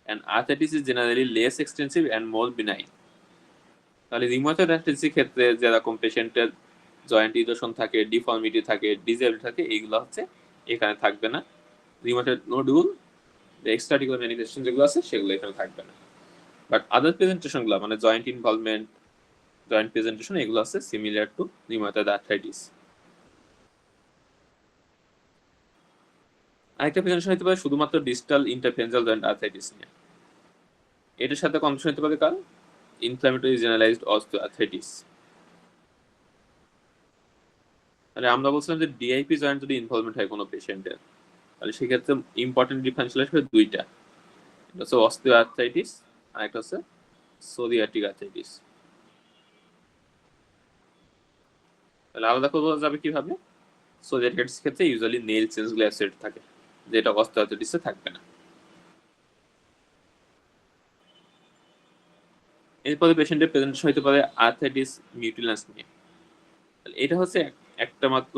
and arthritis is generally less extensive and more benign. তাহলে রিউমাটয়েড আর্থ্রাইটিসের ক্ষেত্রে যেরকম পেশেন্টের জয়েন্ট ইরোশন থাকে, ডিফর্মিটি থাকে, ডিসেবিলিটি থাকে, এইগুলো হচ্ছে এখানে থাকবে না। Rheumatoid nodule, extra articular manifestation যেগুলো আছে সেগুলো এখানে থাকবে না। বাট আদার প্রেজেন্টেশনগুলো মানে জয়েন্ট ইনভলভমেন্ট, জয়েন্ট প্রেজেন্টেশন এগুলো আছে সিমিলার টু রিউমাটয়েড আর্থ্রাইটিস। আরেকটা প্রেজেন্টেশন হতে পারে শুধুমাত্র ডিস্টাল ইন্টারফেরেন্সিয়াল জয়েন্ট আর্থ্রাইটিস নিয়ে। এটার সাথে কন্ডিশন হতে পারে কার ইনফ্ল্যামেটরি জেনারেলাইজড অস্টিওআর্থ্রাইটিস। তাহলে আমরা বলছিলাম যে ডিআইপি জয়েন্ট যদি ইনভলভমেন্ট হয় কোনো পেশেন্টের, তাহলে সেক্ষেত্রে ইম্পর্টেন্ট ডিফারেন্সিয়াল আসবে দুইটা, একটা হচ্ছে অস্টিওআর্থ্রাইটিস আর একটা হচ্ছে সোরিয়াটিক আর্থ্রাইটিস। তাহলে আলাদা করা যাবে কিভাবে? সোরিয়াটিক আর্থ্রাইটিস ক্ষেত্রে ইউজুয়ালি নেইল চেঞ্জগুলো অ্যাসোসিয়েট থাকে, যেটা অস্টিওআর্থ্রাইটিসে থাকবে না। এরপরে পেশেন্টের প্রেজেন্টেশন হতে পারে আর্থ্রাইটিস মিউটিলান্স নিয়ে। এটা হচ্ছে একটা মাত্র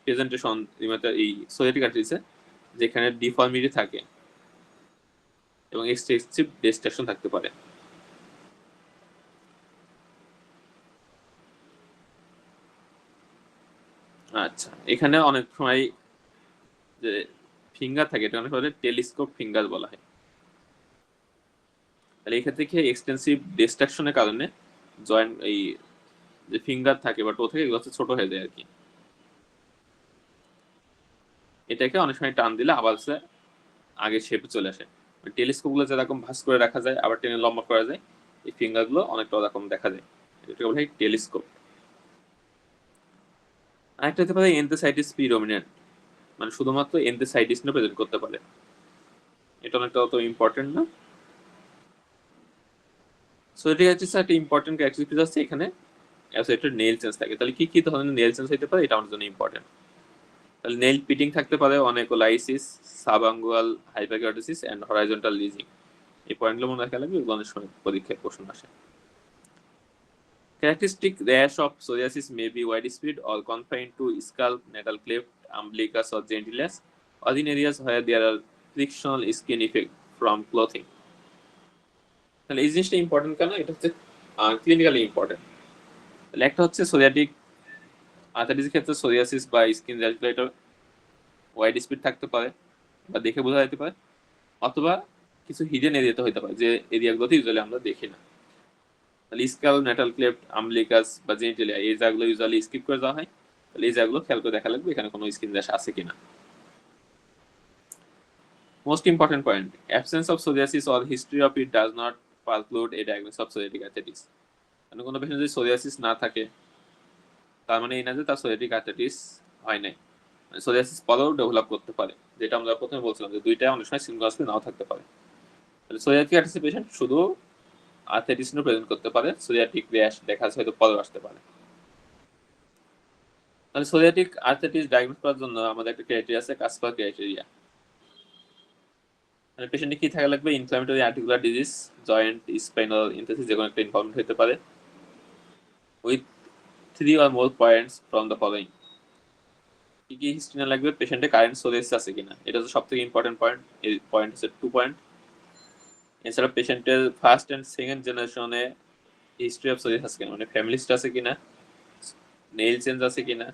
প্রেজেন্টেশন এই সোরিয়াটিক আর্থ্রাইটিসে যেখানে ডিফর্মিটি থাকে এবং এক্সটেন্সিভ ডিস্ট্রাকশন থাকতে পারে। আচ্ছা, এখানে অনেক সময় যে ফিঙ্গার থাকে এটা অনেক সময় টেলিস্কোপ ফিঙ্গার বলা হয়। তাহলে এই ক্ষেত্রে কি এক্সটেন্সিভ ডিস্ট্রাকশনের কারণে জয়েন্ট এই যে ফিঙ্গার থাকে বা টো থেকে এগুলো ছোট হয়ে যায় আর কি। এটাকে অনেক সময় টান দিলে আবার সে আগে শেপে চলে আসে। টেলিস্কোপ গুলো যেরকম ভাঁজ করে রাখা যায় আবার টেনে লম্বা করা যায়, এই ফিঙ্গার গুলো অনেকটা ওরকম দেখা যায়, এটাকে বলা হয় টেলিস্কোপ। আরেকটা হতে পারে এনথেসাইটিস প্রিডমিনেন্ট, মানে শুধুমাত্র এনথেসাইটিস নিয়ে প্রেজেন্ট করতে পারে। এটা অনেকটা অত ইম্পর্টেন্ট না। সোরিয়াটিক আর্থ্রাইটিস একটা ইম্পর্টেন্ট ক্যারেক্টারিস্টিক আছে এখানে অ্যাসোসিয়েটেড নেইল চেঞ্জ থাকে। তাহলে কি কি ধরনের নেইল চেঞ্জ হতে পারে এটা আমাদের জন্য ইম্পর্টেন্ট। তাহলে নেইল পিটিং থাকতে পারে, অনেকোলাইসিস, সাবাঙ্গুয়াল হাইপারকিউটোসিস এন্ড হরাইজন্টাল লিজিং। এই পয়েন্টগুলো মনে রাখা লাগবে, এগুলো অনেক সময় পরীক্ষায় প্রশ্ন আসে। Characteristic rash of psoriasis may be widespread or confined to scalp, natal cleft, umbilicus or gentilis, or in areas where there are frictional skin effect from clothing. তাহলে এই জিনিসটা ইম্পর্টেন্ট কেন? এটা হচ্ছে ক্লিনিক্যালি ইম্পর্টেন্ট। তাহলে একটা হচ্ছে সোরিয়াটিক আর্থ্রাইটিসের ক্ষেত্রে সোরিয়াসিস বা স্কিন র্যাশ এটা ওয়াইড স্পিড থাকতে পারে বা দেখে বোঝা যেতে পারে, অথবা কিছু হিডেন এরিয়াতে হতে পারে যে এরিয়াগুলোতে ইউজুয়ালি আমরা দেখি না। তাহলে স্ক্যাল, ন্যাটাল ক্লেফট, আমব্লিকাস বা জেনিটালিয়া এই জায়গাগুলো ইউজুয়ালি স্কিপ করে দেওয়া হয়। তাহলে এই জায়গাগুলো খেয়াল করে দেখা লাগবে এখানে কোনো স্কিন র্যাশ আছে কিনা। Most important point, absence of psoriasis or history of it does not preclude a diagnosis of psoriatic arthritis. মানে কোনো পেশেন্ট যদি সোরিয়াসিস না থাকে তার মানে এই না যে তার সোরিয়াটিক আর্থ্রাইটিস হয় নাই, মানে সোরিয়াসিস পরেও ডেভেলপ করতে পারে, যেটা আমরা প্রথমে বলছিলাম যে দুইটা অনেক সময় সিনক্রোনাসলি নাও থাকতে পারে। তাহলে সোরিয়াটিক আর্থ্রাইটিস পেশেন্ট শুধু আর্থ্রাইটিস নিয়ে প্রেজেন্ট করতে পারে, সোরিয়াটিক র্যাশ দেখা হয়তো পরেও আসতে পারে। তাহলে সোরিয়াটিক আর্থ্রাইটিস ডায়াগনোস করার জন্য আমাদের একটা ক্রাইটেরিয়া আছে, কাসপার ক্রাইটেরিয়া। মানে পেশেন্টে কি থাকা লাগবে? Inflammatory articular disease, joint, spinal entheses যে কোনো একটা ইনভলভমেন্ট হতে পারে, with 3 or more points from the following. কি কি হিস্ট্রি না লাগবে? পেশেন্টে কারেন্ট সোরিয়াসিস আছে কিনা, এটা হচ্ছে সবথেকে ইম্পর্টেন্ট পয়েন্ট। এই পয়েন্ট হচ্ছে 2 পয়েন্ট। এছাড়া পেশেন্টের ফার্স্ট অ্যান্ড সেকেন্ড জেনারেশনে হিস্ট্রি অফ সোরিয়াস আছে কিনা, মানে ফ্যামিলি হিস্ট্রি আছে কিনা, নেইল চেঞ্জ আছে কিনা,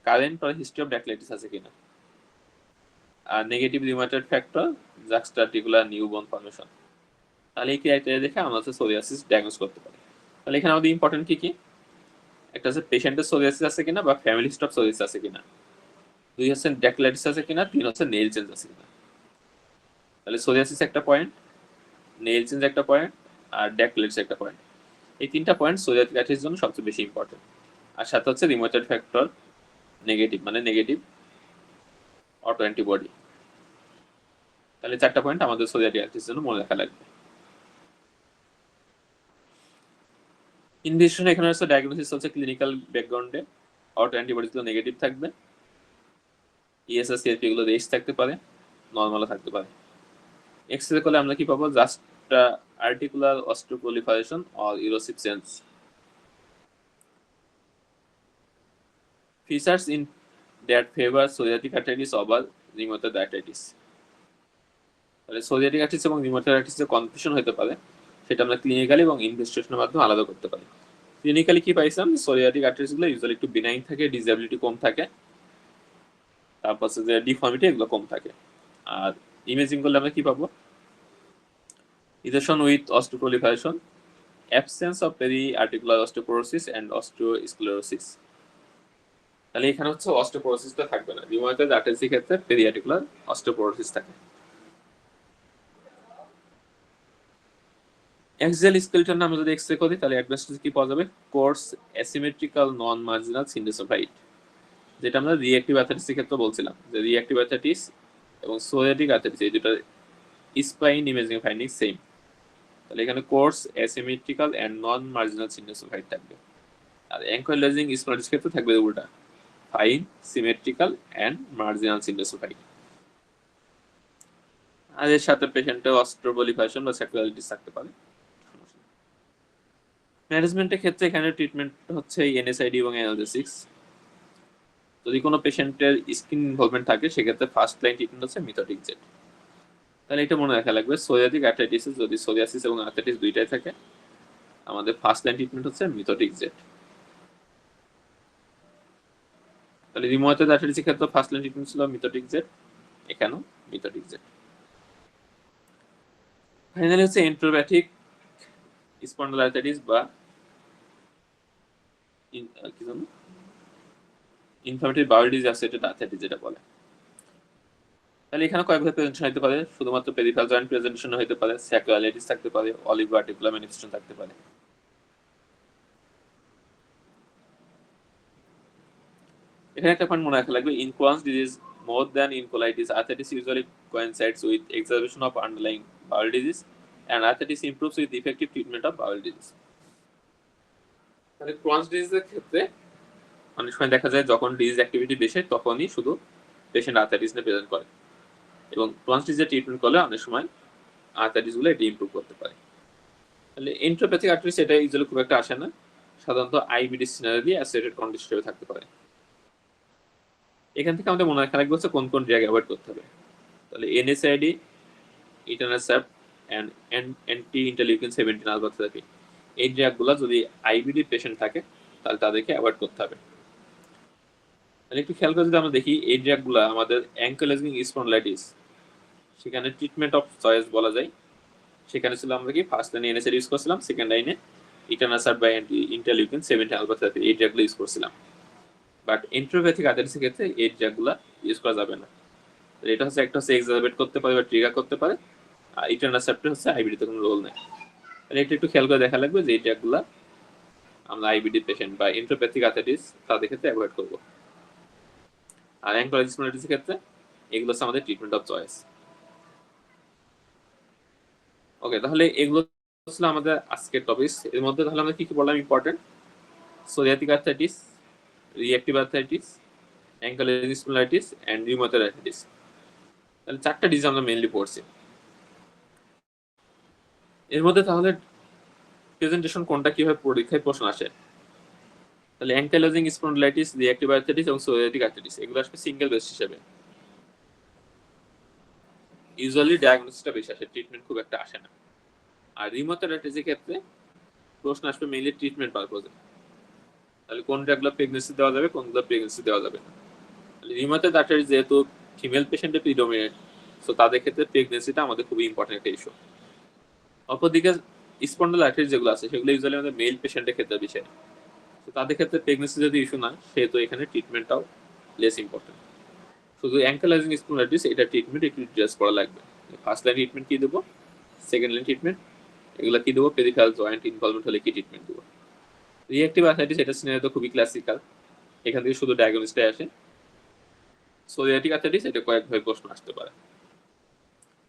কারেন্ট আর হিস্ট্রি অফ ড্যাকলাইটিস আছে কিনা, আর negative rheumatoid factor, juxta-articular new bone formation. তাহলে এই ক্রাইটেরিয়া দেখে আমরা হচ্ছে সোরিয়াসিস ডায়াগনোস করতে পারি। তাহলে এখানে আমাদের ইম্পর্টেন্ট কি কি, একটা হচ্ছে পেশেন্টের সোরিয়াসিস আছে কিনা বা ফ্যামিলি হিস্ট্রি অফ সোরিয়াসিস আছে কিনা, 2 হচ্ছে ড্যাকলাইটিস আছে কিনা, 3 হচ্ছে নেইল চেঞ্জ আছে কিনা। তাহলে সোরিয়াসিস একটা পয়েন্ট, নেইল চেঞ্জ একটা পয়েন্ট, আর ড্যাকলাইটিস একটা পয়েন্ট। এই 3টা পয়েন্ট সোরিয়াটিক আর্থ্রাইটিসের জন্য সবচেয়ে বেশি ইম্পর্টেন্ট। আর সাথে হচ্ছে রিউমাটয়েড ফ্যাক্টর নেগেটিভ, মানে নেগেটিভ অটো অ্যান্টিবডি। তাহলে 4টা পয়েন্ট আমাদের সোরিয়াটিক আর্থ্রাইটিসের জন্য মনে রাখা লাগবে। ইনভেস্টিগেশন এখানে হচ্ছে ডায়াগনোসিস হচ্ছে ক্লিনিক্যাল ব্যাকগ্রাউন্ডে অটো অ্যান্টিবডিজ গুলো নেগেটিভ থাকবে, ইএসএস সিআরপি গুলো রেস থাকতে পারে, নরমালও থাকতে পারে। এক্সরে করলে আমরা কি পাবো, just articular osteoproliferation or erosive change. Features in that favour psoriatic arthritis over rheumatoid arthritis. তাহলে সোরিয়াটিক আর্থ্রাইটিস এবং রিউমাটয়েড আর্থ্রাইটিসে কনফিউশন হতে পারে, সেটা আমরা ক্লিনিক্যালি এবং ইনভেস্টিগেশনের মাধ্যমে আলাদা করতে পারি। ক্লিনিক্যালি কি পাইছিলাম, সোরিয়াটিক আর্থ্রাইটিস গুলো ইউজুয়ালি একটু বিনাইন থাকে, ডিসএবিলিটি কম থাকে, তারপর হচ্ছে যে ডিফর্মিটি এগুলো কম থাকে। আর ইমেজিং করলে আমরা কি পাবো, erosion with osteoproliferation, absence of periarticular osteoporosis and osteosclerosis. তাহলে এখানে হচ্ছে অস্টিওপোরোসিসটা থাকবে না, রিউমাটয়েড আর্থ্রাইটিসের ক্ষেত্রে পেরিআর্টিকুলার অস্টিওপোরোসিস থাকে। অ্যাক্সিয়াল স্কেলেটন আমরা যদি এক্সরে করি তাহলে অ্যাডভান্সড কি পাওয়া যাবে, coarse asymmetrical non marginal syndesmophyte, যেটা আমরা রিঅ্যাক্টিভ আর্থ্রাইটিসের ক্ষেত্রে বলছিলাম যে রিঅ্যাক্টিভ আর্থ্রাইটিস এবং সোরিয়াটিক আর্থ্রাইটিস এই দুটো স্পাইন ইমেজিং ফাইন্ডিং সেম। তাহলে এখানে coarse asymmetrical and non marginal syndesmophyte থাকবে। আর অ্যাঙ্কোলাইজিং স্পন্ডিলাইটিস ক্ষেত্রে থাকবে উল্টা, ফাইন সিমেট্রিক্যাল এন্ড মার্জিনাল সিন্ডেসোফাইট। আর এর সাথে পেশেন্টের অস্টিওপ্রলিফারেশন বা স্যাকুলারিটিস থাকতে পারে। ম্যানেজমেন্টের ক্ষেত্রে এখানে ট্রিটমেন্ট হচ্ছে এনএসআইডি এবং অ্যানালজেসিক্স। যদি কোনো পেশেন্টের স্কিন ইনভলভমেন্ট থাকে সেক্ষেত্রে ফার্স্ট লাইন ট্রিটমেন্ট হচ্ছে মিথোটিক জেট। তাহলে এটা মনে রাখা লাগবে, সোরিয়াটিক আর্থ্রাইটিসে যদি সোরিয়াসিস এবং আর্থ্রাইটিস দুইটাই থাকে আমাদের ফার্স্ট লাইন ট্রিটমেন্ট হচ্ছে মিথোটিক জেট। তাহলে রিউমাটয়েড আর্থ্রাইটিসের ক্ষেত্রে ফার্স্ট লাইন ট্রিটমেন্ট ছিল মিথোটিক জেট, এখানেও মিথোটিক জেট। ফাইনালি হচ্ছে এন্ট্রোপ্যাথিক স্পন্ডালাইটিস বা কি জানো inflammatory bowel disease associated arthritis যেটা বলে। তাহলে এখানে কয়েকভাবে প্রেজেন্টেশন হতে পারে, শুধুমাত্র পেরিফেরাল জয়েন্ট প্রেজেন্টেশন হতে পারে, স্যাকুলারিটিস থাকতে পারে, অলিভো আর্টিকুলার ম্যানিফেস্টেশন থাকতে পারে। এখানে একটা পয়েন্ট মনে রাখা লাগবে, in Crohn's disease more than in colitis, arthritis usually coincides with exacerbation of underlying bowel disease and arthritis improves with effective treatment of bowel disease. তাহলে Crohn's disease এর ক্ষেত্রে অনেক সময় দেখা যায় যখন ডিজিজ অ্যাক্টিভিটি বেশি তখনই শুধু পেশেন্ট আর্থ্রাইটিস নিয়ে প্রেজেন্ট করে, এবং Crohn's disease ট্রিটমেন্ট করলে অনেক সময় আর্থ্রাইটিস গুলো এটি ইমপ্রুভ করতে পারে। তাহলে এন্ট্রোপ্যাথিক আর্থ্রাইটিস এটা ইউজুয়ালি খুব একটা আসে না, সাধারণত আইবিডি সিনারি দিয়ে অ্যাসোসিয়েটেড কন্ডিশন হিসেবে থাকতে পারে। এখান থেকে আমাদের মনে রাখা লাগবে হচ্ছে কোন কোন ড্রাগ অ্যাভয়েড করতে হবে। তাহলে NSAID, etanercept and anti interleukin 17 alpha therapy, এই ড্রাগগুলো যদি আইবিডি পেশেন্ট থাকে তাহলে তাদেরকে অ্যাভয়েড করতে হবে। তাহলে একটু খেয়াল করে যদি আমরা দেখি এই ড্রাগগুলো আমাদের অ্যাঙ্কোলাইজিং স্পন্ডালাইটিস সেখানে ট্রিটমেন্ট অফ চয়েস বলা যায়। সেখানে ছিল আমরা কি ফার্স্ট লাইনে এনএসআইডি ইউজ করছিলাম, সেকেন্ড লাইনে ইটানারসাপ বা অ্যান্টি ইন্টারলিউকিন 17 আলফা থেরাপি, এই ড্রাগগুলো ইউজ করছিলাম। বাট এন্ট্রোপ্যাথিক আর্থ্রাইটিসের ক্ষেত্রে এই ড্রাগগুলো ইউজ করা যাবে না। এটা হচ্ছে একটা হচ্ছে এক্সাজারবেট করতে পারে বা ট্রিগার করতে পারে, আর ইটানারসাপটা হচ্ছে আইবিডিতে কোনো রোল নেই। তাহলে এটা একটু খেয়াল করে দেখা লাগবে যে এই ড্রাগগুলো আমরা আইবিডি পেশেন্ট বা এন্ট্রোপ্যাথিক আর্থ্রাইটিস তাদের ক্ষেত্রে অ্যাভয়েড করব। আর অ্যাঙ্কোলাইজিং স্পন্ডালাইটিসের ক্ষেত্রে এগুলো হচ্ছে আমাদের ট্রিটমেন্ট অফ চয়েস। ওকে, তাহলে এগুলো ছিল আমাদের আজকের টপিকস। এর মধ্যে তাহলে আমরা কি কি বললাম important, psoriatic arthritis, reactive arthritis, ankylosing spondylitis and rheumatoid arthritis. তাহলে 4টা ডিজিজ আমরা মেইনলি পড়ছি। এর মধ্যে তাহলে প্রেজেন্টেশন কোনটা কিভাবে পরীক্ষায় প্রশ্ন আসে, তাহলে অ্যাঙ্কোলাইজিং স্পন্ডালাইটিস, রিঅ্যাক্টিভ আর্থ্রাইটিস এবং সোরিয়াটিক আর্থ্রাইটিস এগুলো আসবে সিঙ্গেল বেস হিসেবে। ইউজুয়ালি ডায়াগনোসিসটা বেশি আসে, ট্রিটমেন্ট খুব একটা আসে না। আর রিউমাটয়েড আর্থ্রাইটিসের ক্ষেত্রে প্রশ্ন আসবে মেইনলি ট্রিটমেন্ট পারপোজে, তাহলে কোন ড্রাগগুলো প্রেগনেন্সি দেওয়া যাবে, কোনগুলো প্রেগনেন্সি দেওয়া যাবে না। রিউমাটয়েড আর্থ্রাইটিস যেহেতু ফিমেল পেশেন্টে প্রিডমিনেন্ট, সো তাদের ক্ষেত্রে প্রেগনেন্সিটা আমাদের খুবই ইম্পর্টেন্ট একটা ইস্যু। অপরদিকে স্পন্ডালাইটিস যেগুলো আছে সেগুলো ইউজুয়ালি আমাদের মেল পেশেন্টের ক্ষেত্রে বিষয়, তো তাদের ক্ষেত্রে প্রেগনেন্সি যদি ইস্যু না, সেহেতু এখানে ট্রিটমেন্টটাও লেস ইম্পর্টেন্ট। শুধু অ্যাঙ্কেলাইজিং স্পন্ডালাইটিস এটা ট্রিটমেন্ট একটু ডিটেলস করা লাগবে। ফার্স্ট লাইন ট্রিটমেন্ট কি দেবো, সেকেন্ড লাইন ট্রিটমেন্ট এগুলো কি দেবো, পেরিফেরাল জয়েন্ট ইনভলভমেন্ট হলে কি ট্রিটমেন্ট দেবো। রিঅ্যাক্টিভ আর্থ্রাইটিস এটা সিনারিও তো খুবই ক্লাসিক্যাল, এখান থেকে শুধু ডায়াগনোসিসটাই আসে। সোরিয়াটিক আর্থ্রাইটিস এটা কয়েকভাবে প্রশ্ন আসতে পারে,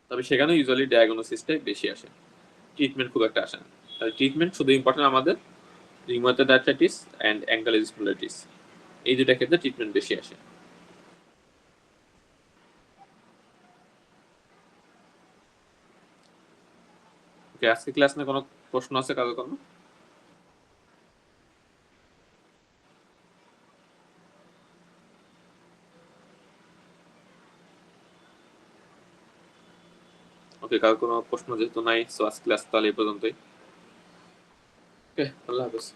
তবে সেখানে ইউজুয়ালি ডায়াগনোসিসটাই বেশি আসে, ট্রিটমেন্ট খুব একটা আসে না। তাহলে ট্রিটমেন্ট শুধু ইম্পর্টেন্ট আমাদের rheumatoid arthritis and ankle spondylitis, এই দুটা ক্ষেত্রে ট্রিটমেন্ট বেশি আসে। ওকে, আজকে ক্লাস নিয়ে কোনো প্রশ্ন আছে কারো কোনো? ওকে, কারো কোনো প্রশ্ন যেহেতু নাই, সো আজকে ক্লাস তাহলে এই পর্যন্তই। ওকে, আল্লাহ হাফেজ।